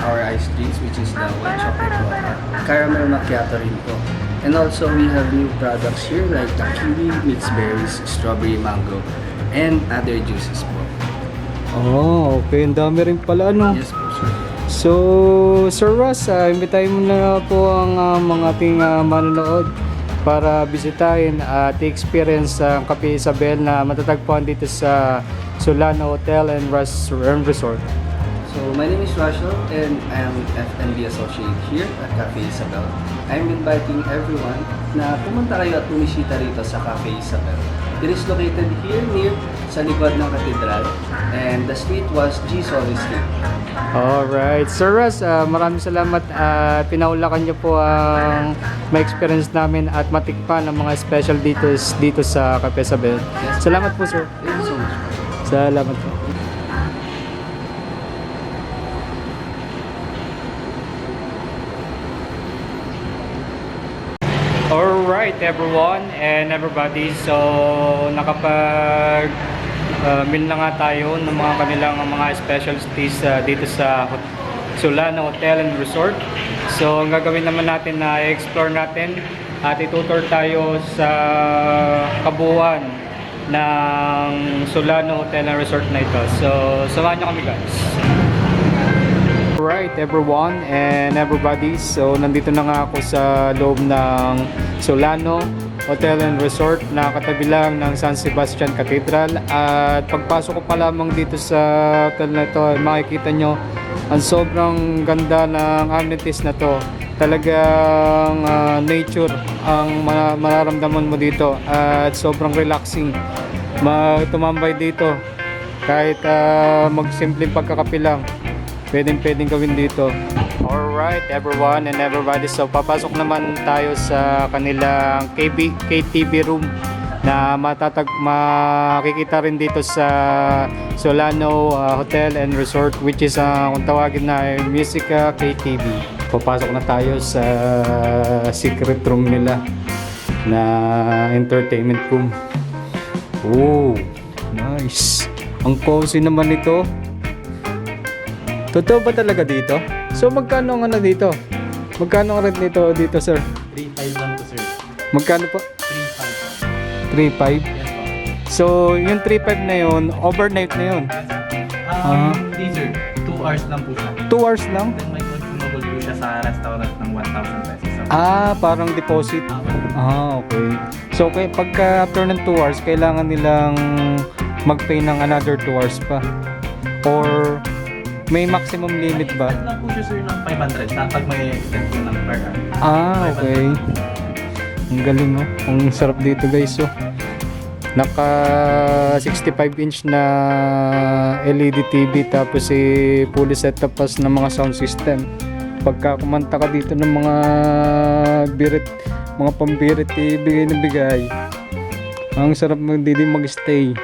S2: our iced drinks, which is the white chocolate mocha, caramel macchiato rin po. And also we have new products here like the kiwi, mixed berries, strawberry mango, and other juices po.
S1: Oh, okay. Ang dami rin pala, ano?
S2: Yes po sir. sir.
S1: So, Sir Ross, imbitahin mo na po ang mga ating manonood para bisitahin at experience ang Cafe Isabel na matatagpuan dito sa Solano Hotel and Resort.
S2: So, my name is Rachel and I am F&B Associate here at Cafe Isabel. I'm inviting everyone na pumunta kayo at bumisita rito sa Cafe Isabel. It is located here near sa likod ng katedral and the street was G. Solis Street.
S1: Alright, Sir Ross, maraming salamat at pinaulakan niyo po ang ma-experience namin at matikpan ang mga special dito sa Cafe Isabel.
S2: Yes.
S1: Salamat po, sir.
S2: Thank you so much.
S1: Salamat po. Alright everyone and everybody, so nakapag meal na nga tayo ng mga kanilang mga specialties dito sa Solano Hotel and Resort. So ang gagawin naman natin na i-explore natin at itutur tayo sa kabuuan ng Solano Hotel and Resort na ito. So samahan nyo kami guys. Alright everyone and everybody, so nandito na nga ako sa loob ng Solano Hotel and Resort na katabi lang ng San Sebastian Cathedral. At pagpasok ko pa lamang dito sa hotel na ito, makikita nyo ang sobrang ganda ng amenities na to. Talagang nature ang mararamdaman mo dito at sobrang relaxing tumambay dito. Kahit magsimpleng pagkakape lang, pwedeng gawin dito. Alright everyone and everybody, so papasok naman tayo sa kanilang KTV room na makikita rin dito sa Solano Hotel and Resort, which is kung tawagin na Musica KTV. Papasok na tayo sa secret room nila na entertainment room. Oh, nice. Ang cozy naman ito. Totoo ba talaga dito? So magkano ang ano dito? Magkano ang rent nito dito, sir?
S3: 3.5 lang po, sir.
S1: Magkano po? 3.5.
S3: 3.5. Yes po.
S1: So yung 3.5 na yun, overnight na yun.
S3: Hindi, sir. 2 hours lang po siya.
S1: 2 hours lang?
S3: Then may consumable po siya sa restaurant ng 1,000 pesos.
S1: Parang deposit. Okay. So pagka after ng 2 hours, kailangan nilang mag-pay ng another 2 hours pa? Or may maximum limit ba?
S3: Set lang po siya, sir, ng 500 kapag may extend po ng per hour.
S1: Okay. Ang galing, no? Ang sarap dito, guys, oh. Naka 65-inch na LED TV, tapos fully set up pas ng mga sound system. Pagka kumanta ka dito ng mga pambirit ibigay na bigay. Ang sarap din mag-stay.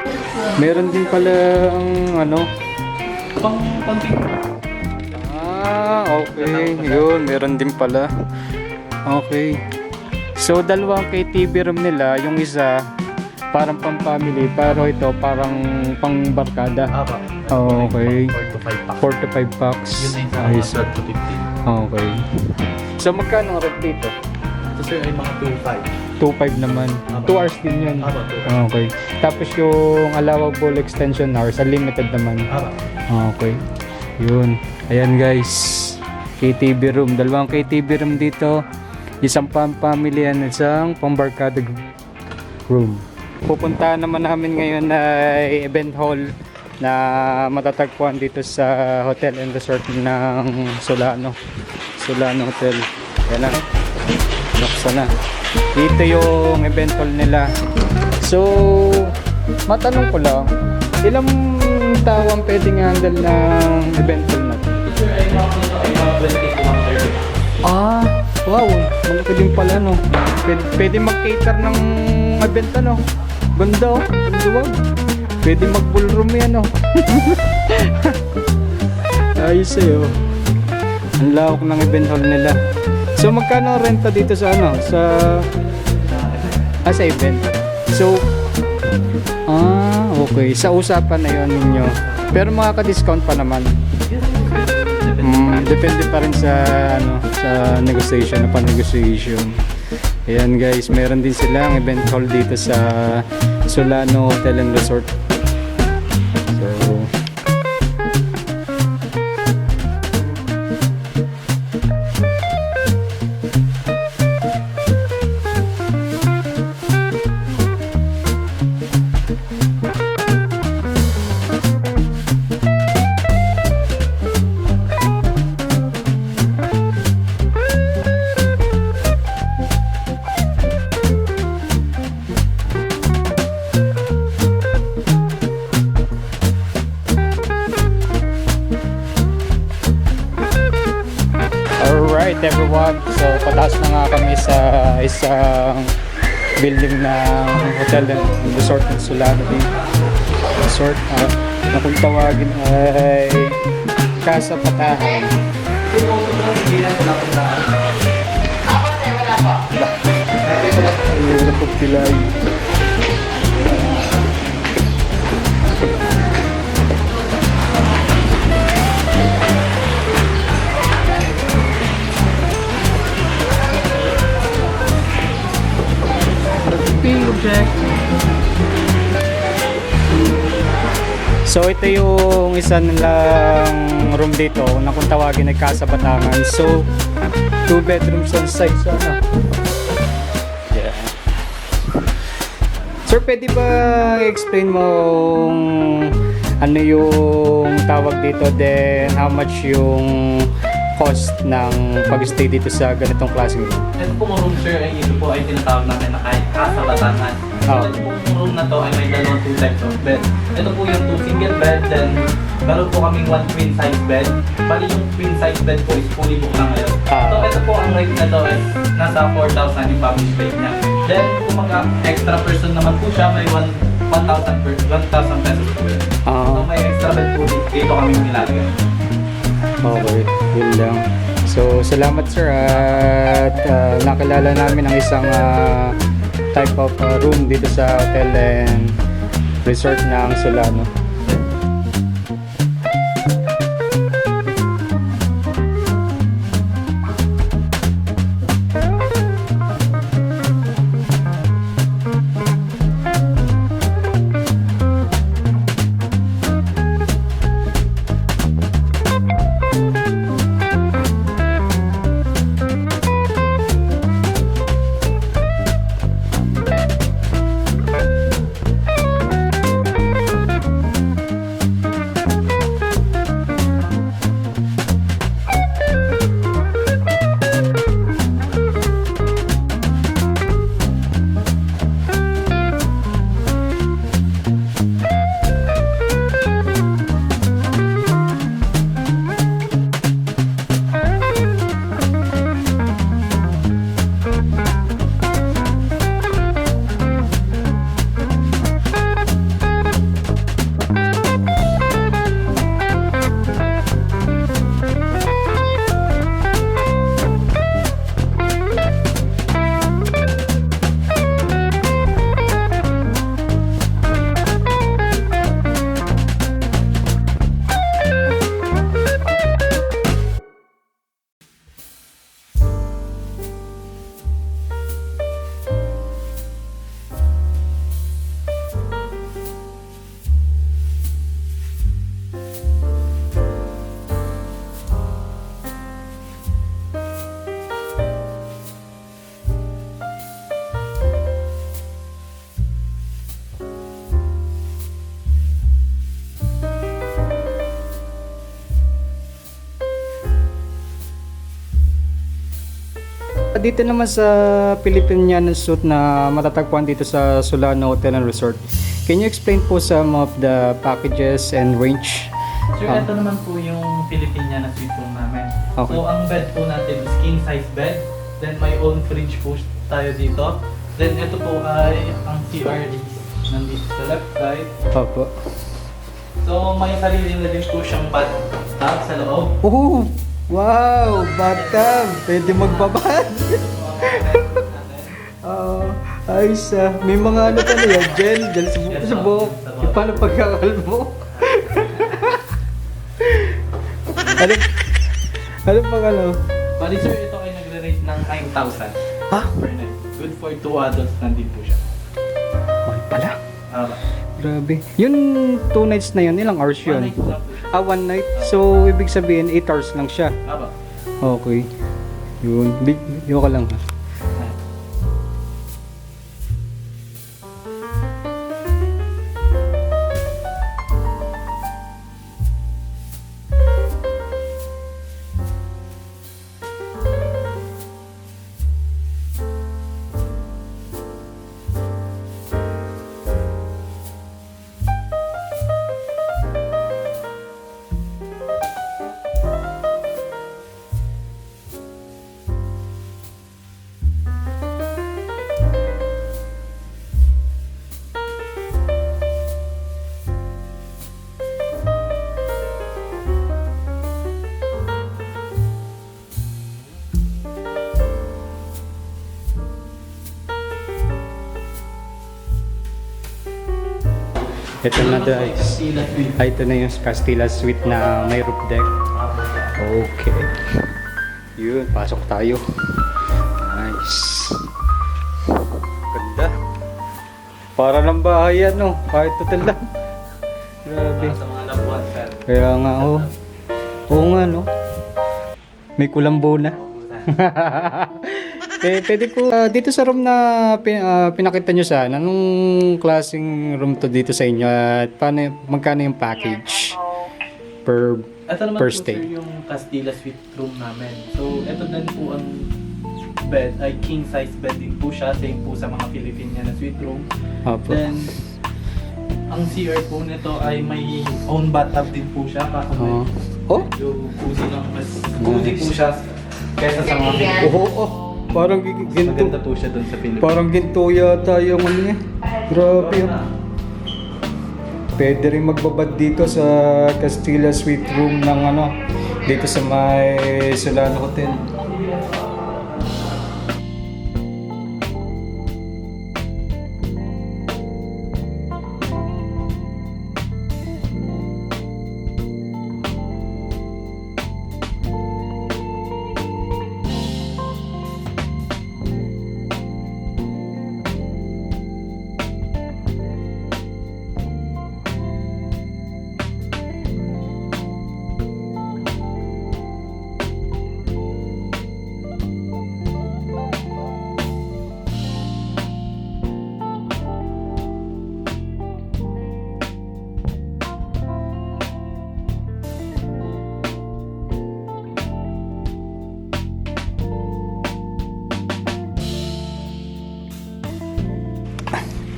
S1: Meron din pala ang
S3: Pang-ping.
S1: Okay. Yun, meron din pala. Okay. So, dalawang KTV room nila. Yung isa, parang pang-family. Pero ito, parang pang-barkada. Okay.
S3: 4 to 5 packs.
S1: 4 to 5 packs.
S3: Yun ay
S1: Ayos.
S3: sa 12 to 15.
S1: Okay. So, magkano ang rent dito?
S3: Ito, sir, ay mga
S1: 2.5
S3: 2.5.
S1: naman. 2 hours din yun.
S3: 2 hours.
S1: Okay. Tapos yung allowable extension hours, unlimited naman. Okay. Yun. Ayan guys. KTV room. Dalawang KTV room dito. Isang pang-family and isang pang-barkada room. Pupuntahan naman namin ngayon ay event hall na matatagpuan dito sa Hotel and Resort ng Solano Hotel. Yan na. Buksan na. Dito yung event hall nila. So, matanong ko lang, ilang tao ang pwedeng handle ng event hall natin?
S3: Sir, ay mga 20 to 130.
S1: Wow, malaki din pala, no? Pwede mag-cater ng event, ano? Ganda, oh. Ganda. Pwede mag-ballroom yan, oh. Ayos sa'yo. Ang lawak ng event hall nila. So, magkano renta dito sa ano? Sa event. So, okay. Sa usapan na yun ninyo. Pero makaka-discount pa naman. Depende pa rin sa negotiation, na pan-negotiation. Ayan guys, meron din silang event hall dito sa Solano Hotel and Resort. So, Alright everyone, so pataas na nga kami sa isang building ng hotel and resort ng Solano din. Resort na kung tawagin ay Casa Patahan. Ayun na po pilay. So ito yung isa nilang room dito na kung tawagin ay Casa Batangan. So 2 bedrooms on site. So ano? Yeah. Sir, pwede ba i-explain mo ano yung tawag dito, then how much yung cost ng pag-stay dito sa ganitong klaseng room?
S3: Ito pong room sir, ay ito po ay tinatawag namin na kahit Casa Batangan.
S1: Oh.
S3: Ito pong room na to ay may dalawang 2 types of bed. Ito po yung 2 single bed, then meron po kaming 1 queen size bed. Bali yung queen size bed po is fully booked na ngayon. So ito po ang rate na to is nasa 4,000 yung public space niya. Then kung extra person naman po siya, may 1,000 pesos po yun. So may extra bed po dito kami nilagay.
S1: Okay, yun lang. So, salamat sir at nakilala namin ang isang type of room dito sa hotel and resort ng Solano. Dito naman sa Philippine suit na matatagpuan dito sa Solano Hotel and Resort. Can you explain po some of the packages and range?
S3: Sir, ito naman po yung Philippine suite room namin.
S1: Okay.
S3: So ang bed po natin is king size bed. Then may own fridge po tayo dito. Then ito po ay ang CR is nandito sa left side.
S1: Opo.
S3: So may sarili na din po siyang bathtub sa loob.
S1: Oh! Wow! Bathtub! Pwede magbabad! Ayos may mga ano pa na yan, gel sa buhok. Paano pagkakalmo? ano pang ano?
S3: Bali sir, ito ay nagre-rate ng 9,000
S1: Ha?
S3: per night. Good for 2 adults nandito po siya.
S1: Mahal pala.
S3: Grabe.
S1: Yung 2 nights na yun, ilang hours yun?
S3: 1 night lang po siya.
S1: 1 night. So, ibig sabihin, 8 hours lang siya.
S3: Aba.
S1: Okay. Yun. Di ka lang ha. Ito na guys.
S3: Castilla Suite.
S1: Ito na yung Castilla Suite na may roof deck. Okay. Yun, pasok tayo. Nice. Ganda. Para ng bahay yan, no? Kahit hotel lang. Grabe.
S3: Para sa mga labuan, sir.
S1: Kaya nga, oh. Oo nga, no? May kulambo na. Pwede po, dito sa room na pinakita nyo sana, anong klaseng room to dito sa inyo at magkano yung package per
S3: Ito naman
S1: per
S3: po
S1: stay?
S3: sir yung Castilla Suite room namin. So, ito din po ang bed, ay king size bed din po siya. Same po sa mga Filipino na suite room.
S1: Opo.
S3: Then, ang CR po nito ay may own bathtub din po siya. Kaso
S1: Oh?
S3: medyo cozy lang. Mas cozy po siya kaysa sa mga Filipino.
S1: Oo, oh. Parang ginto.
S3: Maganda po siya dun sa Pilipinas.
S1: Parang ginto yata yung ano niya. Grabe. Oh. Pwede rin magbabad dito sa Castilla Suite room ng ano, dito sa may Solano Hotel.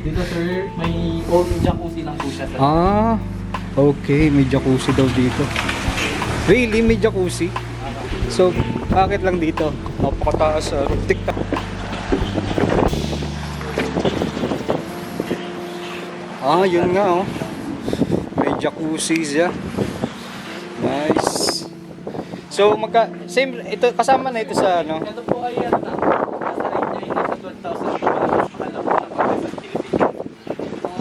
S3: Dito sir, may old jacuzzi lang po siya sir.
S1: Ah, okay. May jacuzzi daw dito. Really? May jacuzzi? So, bakit lang dito? Napakataas sa roof deck. Ah, yun nga oh. May jacuzzi siya. Nice. So, same, ito, kasama na ito sa ano?
S3: Ito po ay ano na, nasa rate niya ay nasa 12,000 po. Makala po na pati sa Pilipinas.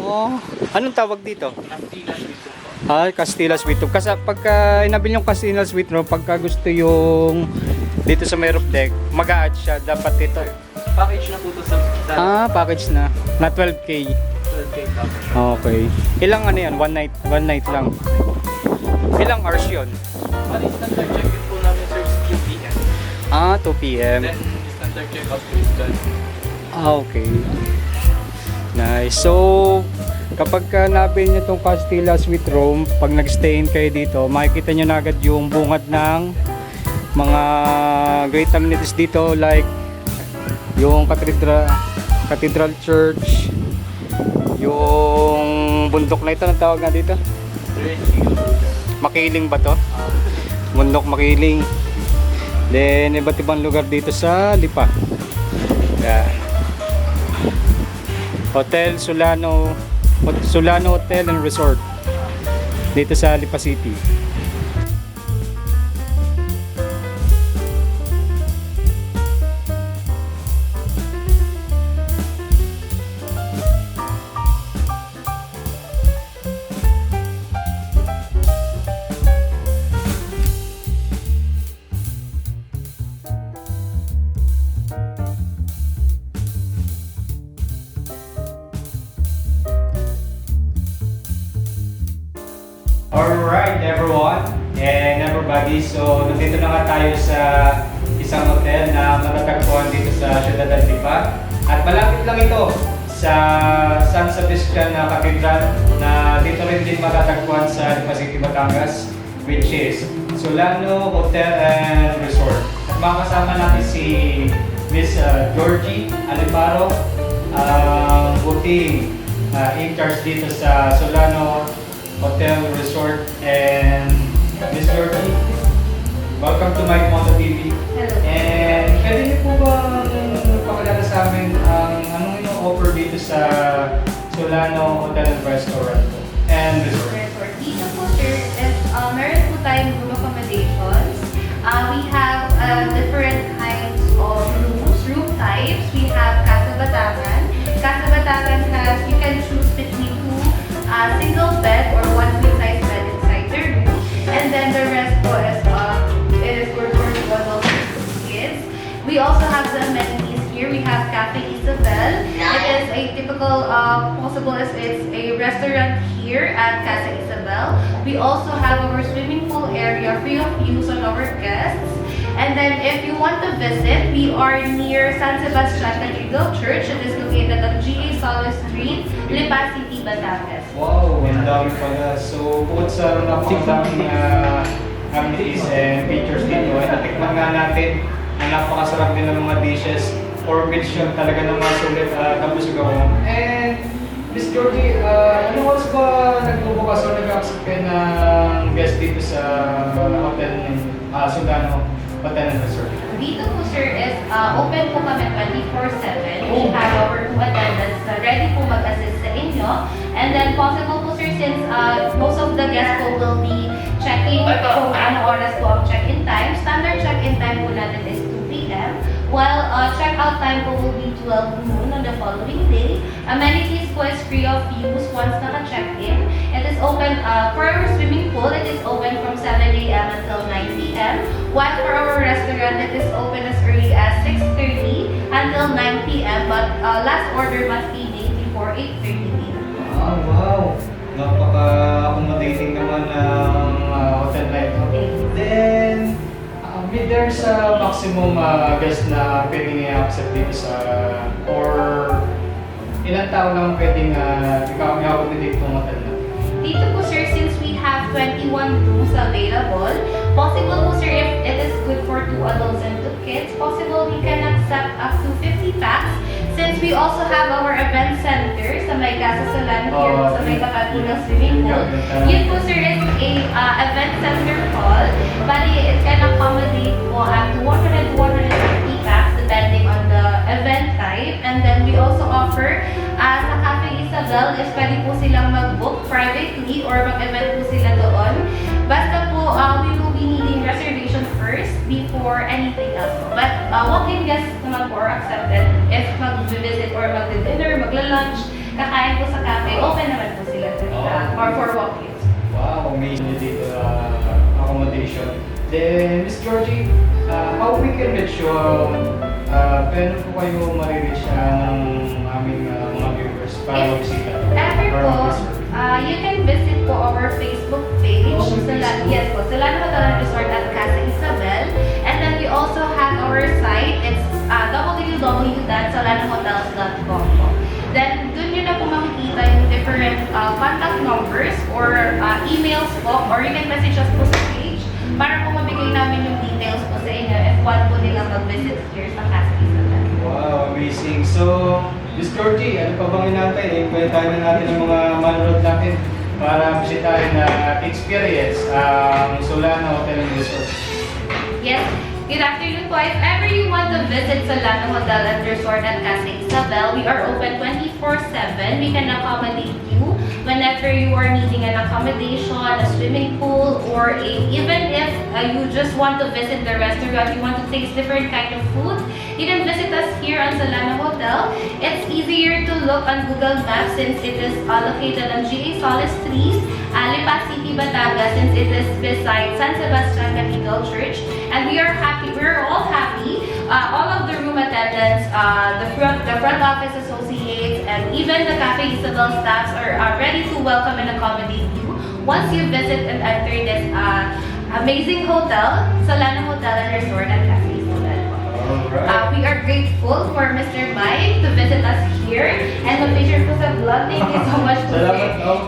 S1: Oh, anong tawag dito?
S3: Castilla Suite po.
S1: Ah, Castilla Suite Room. Kasi pagka inabil yung Castilla Suite Room, pagka gusto yung dito sa may roof deck, mag-a-add siya. Dapat dito.
S3: Package na po to sa
S1: Ah, package na. Na 12K.
S3: 12K package.
S1: Okay. Ilang ano yan? One night lang. Ilang hours yun?
S3: Bali, standard check-in po namin sir is 2 p.m.
S1: Ah, 2 p.m.
S3: Then, standard check-out po is 12.
S1: Ah, okay. Nice. So, kapag ka nabili nyo itong Castilla Suite Room, pag nag-stayin kayo dito, makikita nyo na agad yung bungad ng mga great amenities dito like yung Cathedral Church, yung bundok na ito, ang tawag nga dito? Makiling ba to? Bundok Makiling. Then, iba't ibang lugar dito sa Lipa. Yeah. Hotel Solano Hotel and Resort dito sa Lipa City. Alright everyone and everybody, so nandito na nga tayo sa isang hotel na matatagpuan dito sa Ciudad del Lipa at malapit lang ito sa San Sebastian na Cathedral na dito rin din matatagpuan sa Lipa City, Batangas, which is Solano Hotel and Resort. At makakasama natin si Miss Georgie Aliparo, ang booking in charge dito sa Solano Hotel, Resort, and Miss Georgie, welcome to my Moto TV.
S6: Hello.
S1: And pwede niyo po ba pakilala sa amin ang anong ino-offer dito sa Solano Hotel and Restaurant and Resort?
S6: Resort. Dito po sir, meron po tayong room accommodations. We have different kinds of rooms, room types. We have Casa Batangan. Casa Batangan has, you can choose between two single We also have the amenities here. We have Cafe Isabel. It is a typical, possible as it's a restaurant here at Casa Isabel. We also have our swimming pool area free of use on our guests. And then if you want to visit, we are near San Sebastian Cathedral Church. It is located on G.A. Solis Street, Lipa City, Batangas.
S1: Wow, ang dami pala. So, bukod sa napakadaming amenities and features dito, ay natikman nga natin ang napakasarap din ng mga dishes. For which yung talaga ng mga sulit kabusog ako. And, Miss Georgie, ano oras ba nagbubukas o nag-accept kayo ng guest dito sa hotel ng Sundano Hotel and Resort?
S6: Dito po sir is open po kami 24/7. We have our 2 attendants na ready po mag-assist sa inyo. And then possible po sir since most of the guests po will be checking kung ano oras po ang check-in time. Standard check-in time po natin is 2 p.m. While check-out time po will be 12 noon on the following day. Amenities po is free of use once naka-check-in. It is open for our swimming pool. It is open from 7 a.m. until 9 p.m. While for our restaurant, it is open as early as 6:30 until 9 p.m. But last order must be made before 8:30 p.m.
S1: Wow! Napaka-accommodating naman ng hotel na ito. Then, there's a maximum guest na pwedeng i-accept dito sa, or ilang tao lang pwedeng i-accommodate itong hotel na?
S6: Dito po sir, since we have 21 rooms available, possible po sir if it is good for 2 adults and 2 kids, possible we can accept up to 50 packs. Since we also have our event center sa may Casa Solano here po sa may Kapatulang Swimming Pool. Yun po sir is a event center hall. Bali, it can accommodate po up to 100 to 150 packs depending on the event type. And then we also offer sa Cafe Isabel is pwede po silang mag-book privately or mag-event po sila doon. Basta po, we will be needing reservation first before anything else. But walk-in guests naman po are accepted if mag-visit or mag-dinner, magla-lunch, kakain po sa cafe, open naman po sila or for walk-ins.
S1: Wow, amazing dito accommodation. Then, Miss Georgie, how we can reach you? Paano po kayo marireach ng aming mga viewers para magbisita?
S6: Ever po, you can visit po our Facebook page. Yes po, Solano Hotel and Resort at Casa Isabel. And then we also have our site. It's www.solanohotels.com po. Then, dun nyo na po makikita yung different contact numbers or emails po, or you can message us po sa page para po mabigay namin yung details po sa inyo if want po nilang mag-visit here sa Casa Isabel.
S1: Wow, amazing. So, Miss Georgie, ano pa bang inaantay? Ikwentahan na natin ang mga manonood natin para bisitahin na experience ang Solano Hotel and Resort.
S6: Yes. Good afternoon po. If ever you want to visit Solano Hotel and Resort at Casa Isabel, we are open 24/7. We can accommodate you whenever you are needing an accommodation, a swimming pool, or even if you just want to visit the restaurant, you want to taste different kind of food, you can visit us here on Solano Hotel. It's easier to look on Google Maps since it is located on G.A. Solis Street, Lipa City, Batangas, since it is beside San Sebastian Cathedral Church. And we are happy, we're all happy. All of the room attendants, the front office associates, and even the Cafe Isabel staffs are ready to welcome and accommodate you once you visit and enter this amazing hotel, Solano Hotel and Resort at Cafe Isabel.
S1: Alright.
S6: We are grateful for Mr. Mike to visit us here and mag-feature po sa vlog. Thank you so much po, sir.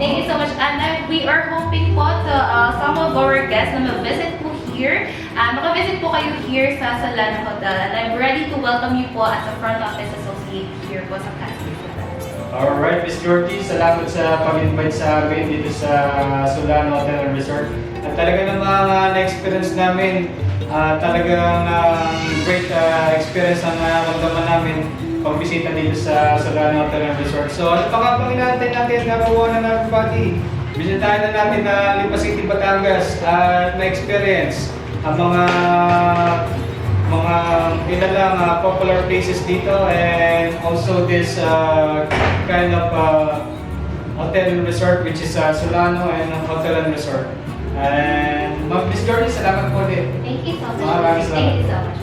S6: Thank you so much. And we are hoping po to some of our guests na mag-visit po here. Maka-visit po kayo here sa Solano Hotel, and I'm ready to welcome you po as a front office associate here po sa Casa Isabel.
S1: Alright, Miss Georgie, salamat sa pag-invite sa amin dito sa Solano Hotel and Resort. At talaga namang na-experience namin, talagang great experience ang naramdaman namin pagbisita dito sa Solano Hotel and Resort. So, ano pa nga bang inaantay natin na kawanan na everybody? Bisitahin na natin na Lipa City, Batangas at ma-experience ang mga kilalang popular places dito, and also this kind of hotel and resort which is Solano and Hotel and Resort. And Miss Georgie, salamat po din.
S6: Thank you so much.
S1: Maraming salamat.
S6: Thank you so much.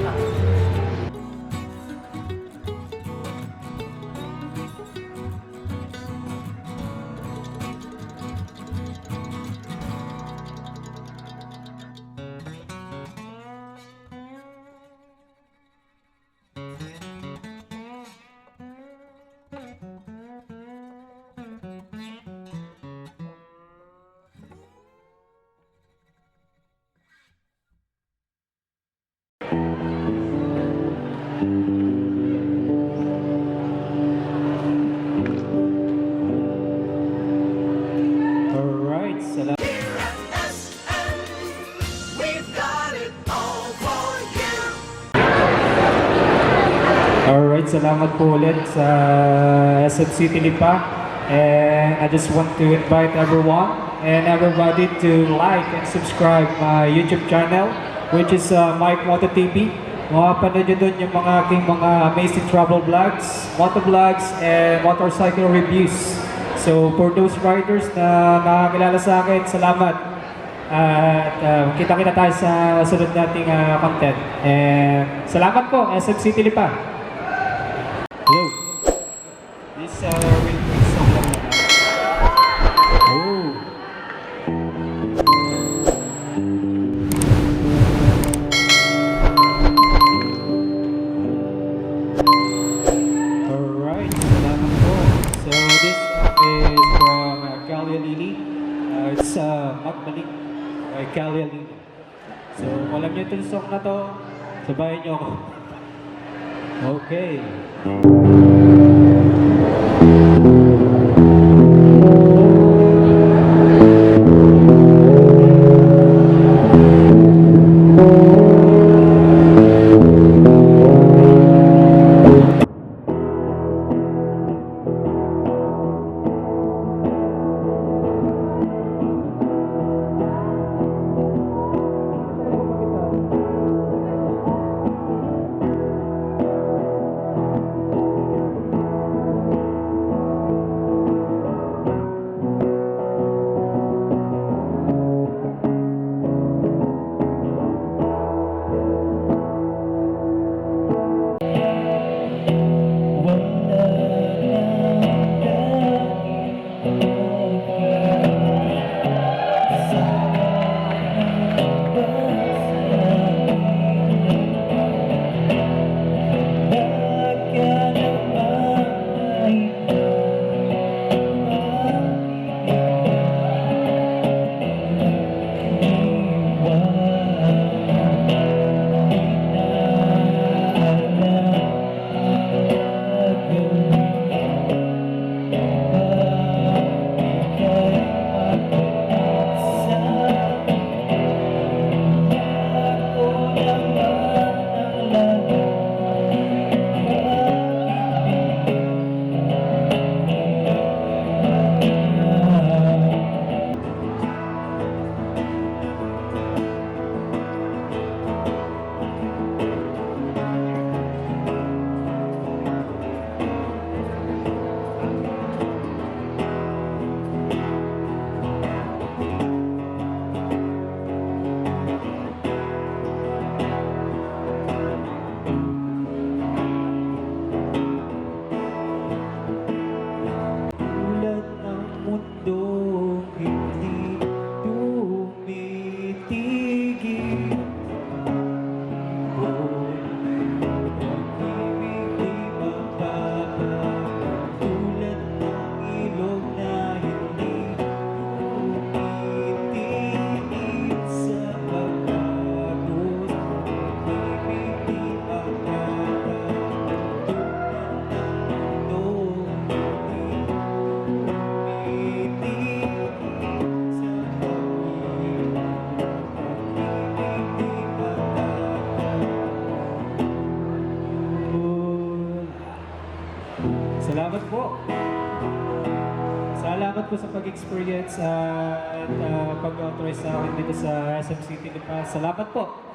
S1: Alright, salamat. Alright, salamat po ulit sa SM City Lipa. And I just want to invite everyone and everybody to like and subscribe my YouTube channel, which is Mike Moto TV. Mapapanood nyo dun yung mga aking mga amazing travel vlogs, moto vlogs, and motorcycle reviews. So for those riders na nakakilala sa akin, salamat. At kita-kita tayo sa sunod nating content. And salamat po, SM City Lipa. Hello. This will be song lang naman. Oh. Alright, salamat po. So this is from Kalia Lili. It's Magbalik by Kalia Lili. So kung alam niyo itong song na to, sabayan niyo ako. Okay. Salamat po. Salamat po sa pag-experience at pag-authorize sa akin dito sa SM City Lipa. Salamat po.